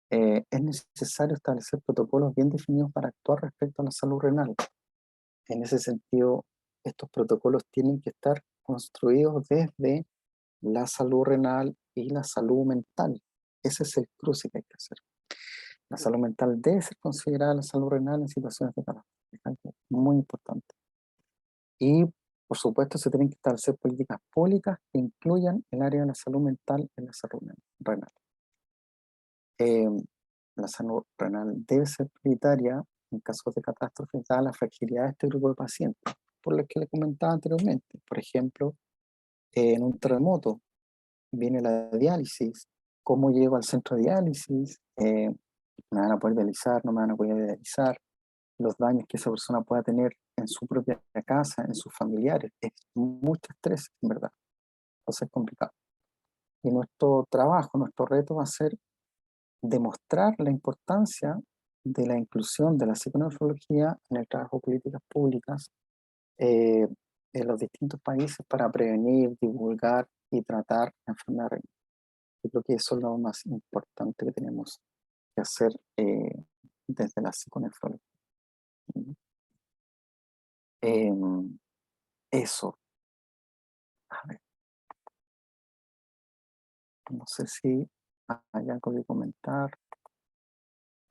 es necesario establecer protocolos bien definidos para actuar respecto a la salud renal. En ese sentido, estos protocolos tienen que estar construidos desde la salud renal y la salud mental. Ese es el cruce que hay que hacer. La salud mental debe ser considerada la salud renal en situaciones de catástrofe. Muy importante. Y, por supuesto, se tienen que establecer políticas públicas que incluyan el área de la salud mental en la salud renal. La salud renal debe ser prioritaria en casos de catástrofe, dada la fragilidad de este grupo de pacientes, por lo que le comentaba anteriormente. Por ejemplo, en un terremoto viene la diálisis, cómo llego al centro de diálisis, me van a poder dializar, no me van a poder dializar, los daños que esa persona pueda tener en su propia casa, en sus familiares, es mucho estrés, en verdad. Entonces es complicado. Y nuestro trabajo, nuestro reto va a ser demostrar la importancia de la inclusión de la psiconefrología en el trabajo de políticas públicas eh, en los distintos países para prevenir, divulgar y tratar enfermedades renales. Yo creo que eso es lo más importante que tenemos que hacer desde la psiconefrología. Eso, a ver, no sé si hay algo que comentar,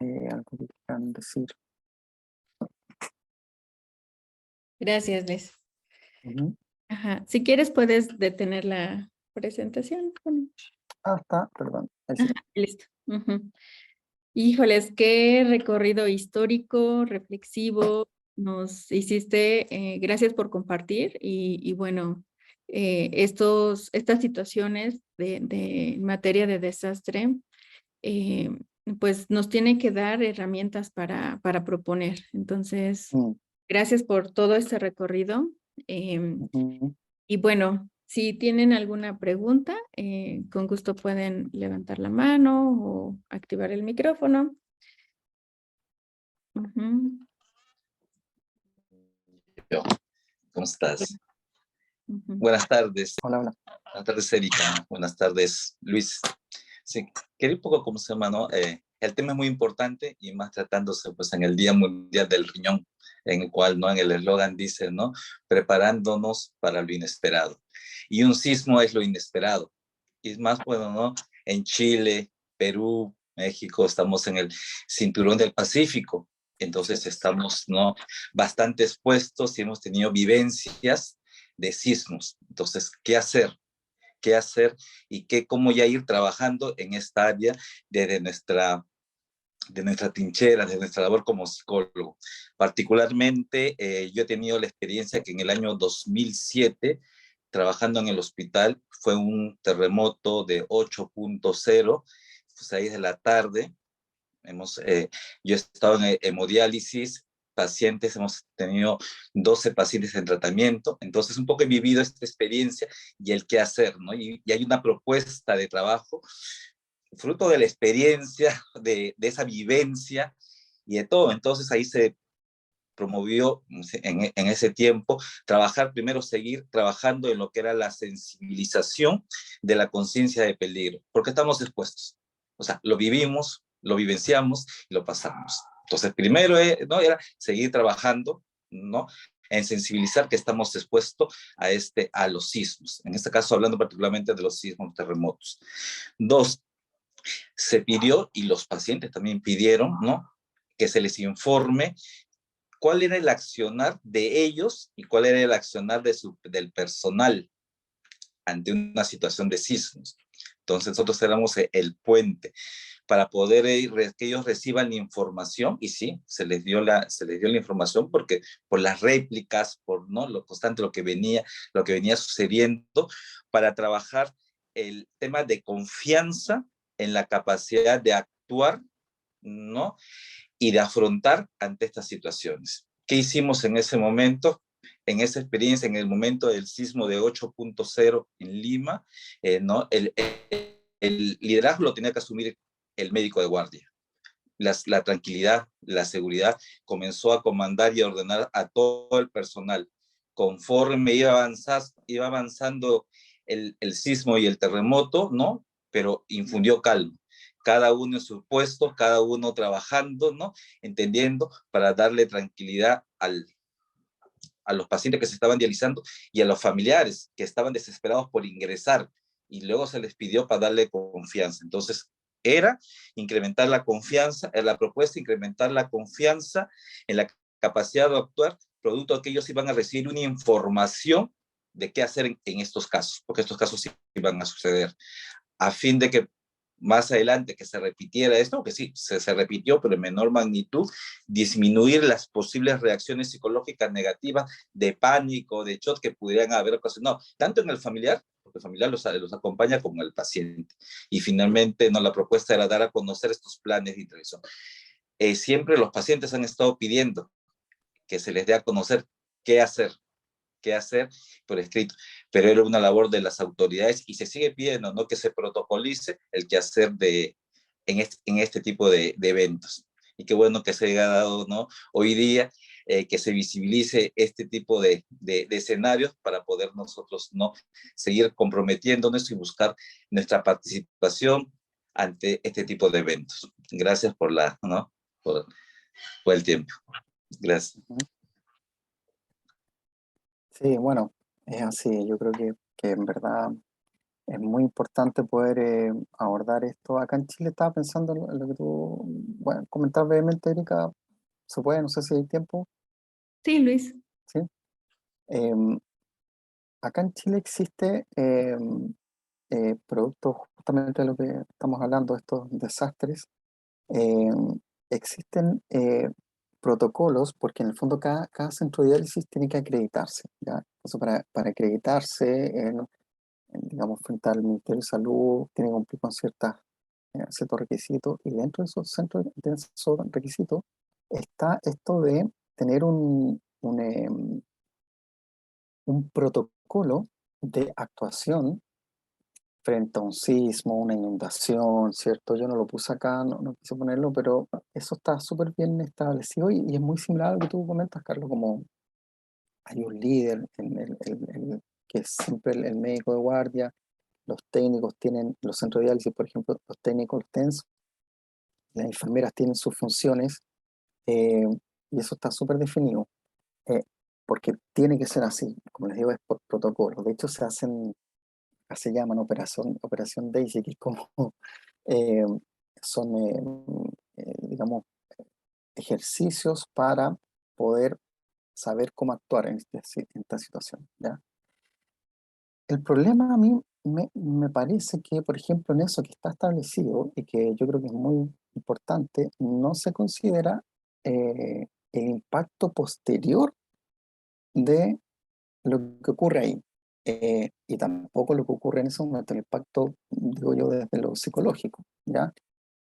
algo que quieran decir. Gracias, Les. Ujú. Ajá. Si quieres, puedes detener la presentación. Bueno, Está, perdón. Ahí sí. listo. Ujú. Híjoles, qué recorrido histórico, reflexivo nos hiciste. Gracias por compartir y bueno, estas situaciones de materia de desastre, eh, pues nos tienen que dar herramientas para proponer. Entonces, Mm, gracias por todo este recorrido. em, ujú. y bueno, Si tienen alguna pregunta, con gusto pueden levantar la mano o activar el micrófono. Ujú, Yo, ¿cómo estás? ujú. Buenas tardes. Hola, hola. Buenas tardes, Erika. Buenas tardes, Luis. Sí, quería un poco, ¿cómo se llama, no? El tema es muy importante y más tratándose, pues, en el Día Mundial del Riñón, en el cual, ¿no? En el eslogan dice, ¿no? Preparándonos para lo inesperado. Y un sismo es lo inesperado. Y es más, bueno, ¿no? En Chile, Perú, México, estamos en el cinturón del Pacífico. Entonces estamos, ¿no? Bastante expuestos y hemos tenido vivencias de sismos. Entonces, ¿qué hacer? ¿Qué hacer y cómo ya ir trabajando en esta área desde de nuestra trinchera, de nuestra labor como psicólogo? Particularmente, yo he tenido la experiencia que en el año 2007, trabajando en el hospital, fue un terremoto de 8.0, 6 de la tarde. Yo he estado en hemodiálisis, pacientes, hemos tenido 12 pacientes en tratamiento, entonces un poco he vivido esta experiencia y el qué hacer, ¿no? Y hay una propuesta de trabajo, fruto de la experiencia, de esa vivencia y de todo. Entonces ahí se promovió en ese tiempo trabajar, primero seguir trabajando en lo que era la sensibilización de la conciencia de peligro, porque estamos expuestos. O sea, lo vivimos, lo vivenciamos y lo pasamos. Entonces, primero, ¿no? Era seguir trabajando, ¿no? En sensibilizar que estamos expuestos a los sismos. En este caso, hablando particularmente de los sismos terremotos. Dos, se pidió, y los pacientes también pidieron, ¿no? Que se les informe cuál era el accionar de ellos y cuál era el accionar del personal ante una situación de sismos. Entonces nosotros éramos el puente para poder que ellos reciban la información, y sí, se les dio la información porque por las réplicas, por, ¿no? Lo constante, lo que venía sucediendo, para trabajar el tema de confianza en la capacidad de actuar, ¿no? Y de afrontar ante estas situaciones. ¿Qué hicimos en ese momento? En esa experiencia, en el momento del sismo de 8.0 en Lima, ¿no? El liderazgo lo tenía que asumir el médico de guardia. La tranquilidad, la seguridad, comenzó a comandar y a ordenar a todo el personal. Conforme iba avanzando el sismo y el terremoto, ¿no? Pero infundió calma. Cada uno en su puesto, cada uno trabajando, ¿no? Entendiendo para darle tranquilidad a los pacientes que se estaban dializando y a los familiares que estaban desesperados por ingresar. Y luego se les pidió para darle confianza. Entonces, era incrementar la confianza, la propuesta, incrementar la confianza en la capacidad de actuar, producto de que ellos iban a recibir una información de qué hacer en estos casos, porque estos casos sí iban a suceder, a fin de que más adelante que se repitiera esto, que sí, se repitió, pero en menor magnitud, disminuir las posibles reacciones psicológicas negativas de pánico, de shock que pudieran haber ocasionado, tanto en el familiar, porque el familiar los acompaña, como el paciente. Y finalmente, no, la propuesta era dar a conocer estos planes de intervención. Siempre los pacientes han estado pidiendo que se les dé a conocer qué hacer por escrito, pero era una labor de las autoridades y se sigue pidiendo, ¿no? Que se protocolice el quehacer en este tipo de eventos. Y qué bueno que se haya dado, ¿no? Hoy día, que se visibilice este tipo de escenarios para poder nosotros, ¿no? Seguir comprometiéndonos y buscar nuestra participación ante este tipo de eventos. Gracias ¿no? por el tiempo. Gracias. Sí, bueno, es así. Yo creo que en verdad es muy importante poder abordar esto. Acá en Chile estaba pensando en lo que tú, bueno, comentabas brevemente, Erika. Se puede, no sé si hay tiempo, Sí, Luis. ¿sí? Em, Acá en Chile existe producto justamente de lo que estamos hablando, estos desastres. Existen protocolos, porque en el fondo cada centro de diálisis tiene que acreditarse, ¿ya? Entonces, para acreditarse, digamos, frente al Ministerio de Salud, tiene que cumplir con ciertos requisitos, y dentro de esos requisitos está esto de tener un protocolo de actuación frente a un sismo, una inundación, ¿cierto? Yo no lo puse acá, no quise ponerlo, pero eso está súper bien establecido y es muy similar a lo que tú comentas, Carlos, como hay un líder, que es siempre el médico de guardia, los técnicos tienen, los centros de diálisis, por ejemplo, los técnicos, los TENS, las enfermeras tienen sus funciones, eh, y eso está súper definido, eh, porque tiene que ser así, como les digo, es por protocolo. De hecho, se llaman Operación Daisy, que es como, eh, son, digamos, ejercicios para poder saber cómo actuar en esta situación, ¿ya? El problema a mí me parece que, por ejemplo, en eso que está establecido y que yo creo que es muy importante, no se considera el impacto posterior de lo que ocurre ahí. Y tampoco lo que ocurre en ese momento, el impacto, digo yo, desde lo psicológico, ¿ya?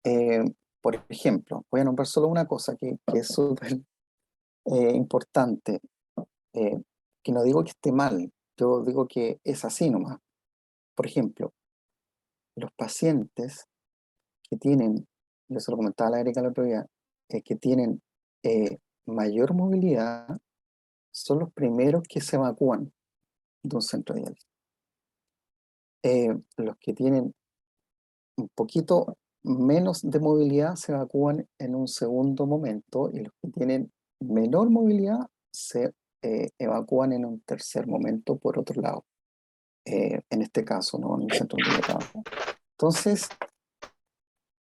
Eh, por ejemplo, voy a nombrar solo una cosa que es súper importante, eh, que no digo que esté mal, yo digo que es así nomás. Por ejemplo, los pacientes que tienen, yo se lo comentaba a la Erika el otro día, que tienen mayor movilidad son los primeros que se evacúan de un centro de diálisis. Los que tienen un poquito menos de movilidad se evacúan en un segundo momento y los que tienen menor movilidad se evacúan en un tercer momento por otro lado. En este caso, ¿no? En el centro donde yo trabajo. Entonces,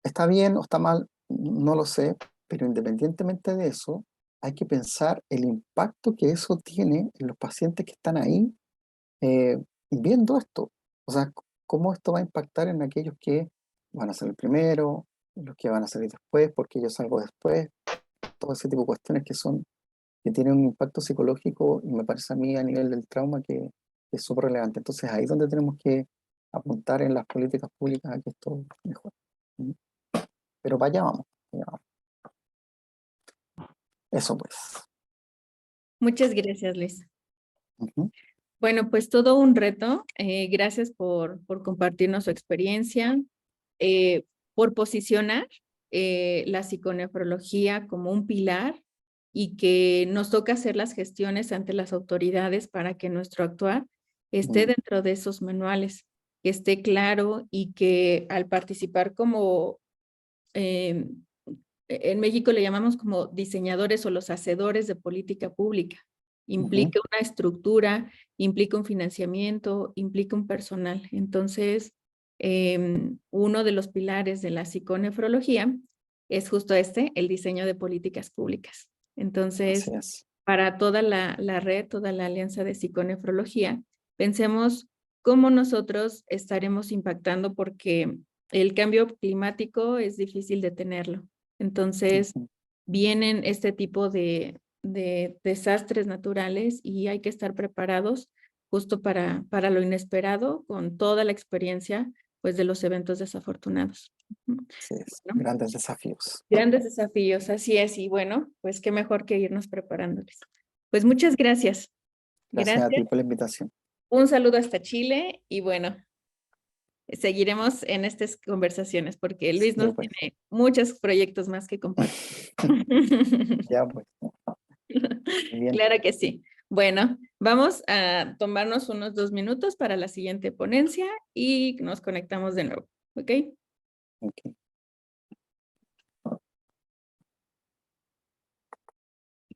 ¿está bien o está mal? No lo sé, pero independientemente de eso, hay que pensar el impacto que eso tiene en los pacientes que están ahí viendo esto. O sea, cómo esto va a impactar en aquellos que van a ser el primero, los que van a salir después, porque yo salgo después, todo ese tipo de cuestiones que tienen un impacto psicológico y me parece a mí a nivel del trauma que es súper relevante. Entonces ahí es donde tenemos que apuntar en las políticas públicas a que esto mejore. ¿Mm? Pero para allá vamos. Allá vamos. Eso pues. Muchas gracias, Luis. Ujú. Bueno, pues todo un reto. Gracias por compartirnos su experiencia, por posicionar la psiconefrología como un pilar y que nos toca hacer las gestiones ante las autoridades para que nuestro actuar esté dentro de esos manuales, que esté claro y que al participar como, en México le llamamos como diseñadores o los hacedores de política pública. Implica una estructura, implica un financiamiento, implica un personal. Entonces, uno de los pilares de la psiconefrología es justo el diseño de políticas públicas. Entonces, Así es. para toda la red, toda la alianza de psiconefrología, pensemos cómo nosotros estaremos impactando porque el cambio climático es difícil detenerlo. Entonces, Ujú. vienen este tipo de desastres naturales y hay que estar preparados justo para lo inesperado con toda la experiencia pues de los eventos desafortunados. Así es. Bueno, Grandes desafíos. grandes desafíos, así es, y bueno, pues qué mejor que irnos preparándoles. Pues muchas gracias. Gracias a ti Gracias. por la invitación. Un saludo hasta Chile y bueno, seguiremos en estas conversaciones porque Luis Sí, nos pues. tiene muchos proyectos más que compartir. Ya, pues. Bien. Claro que sí. Bueno, vamos a tomarnos unos 2 minutos para la siguiente ponencia y nos conectamos de nuevo. ¿Ok? Ok.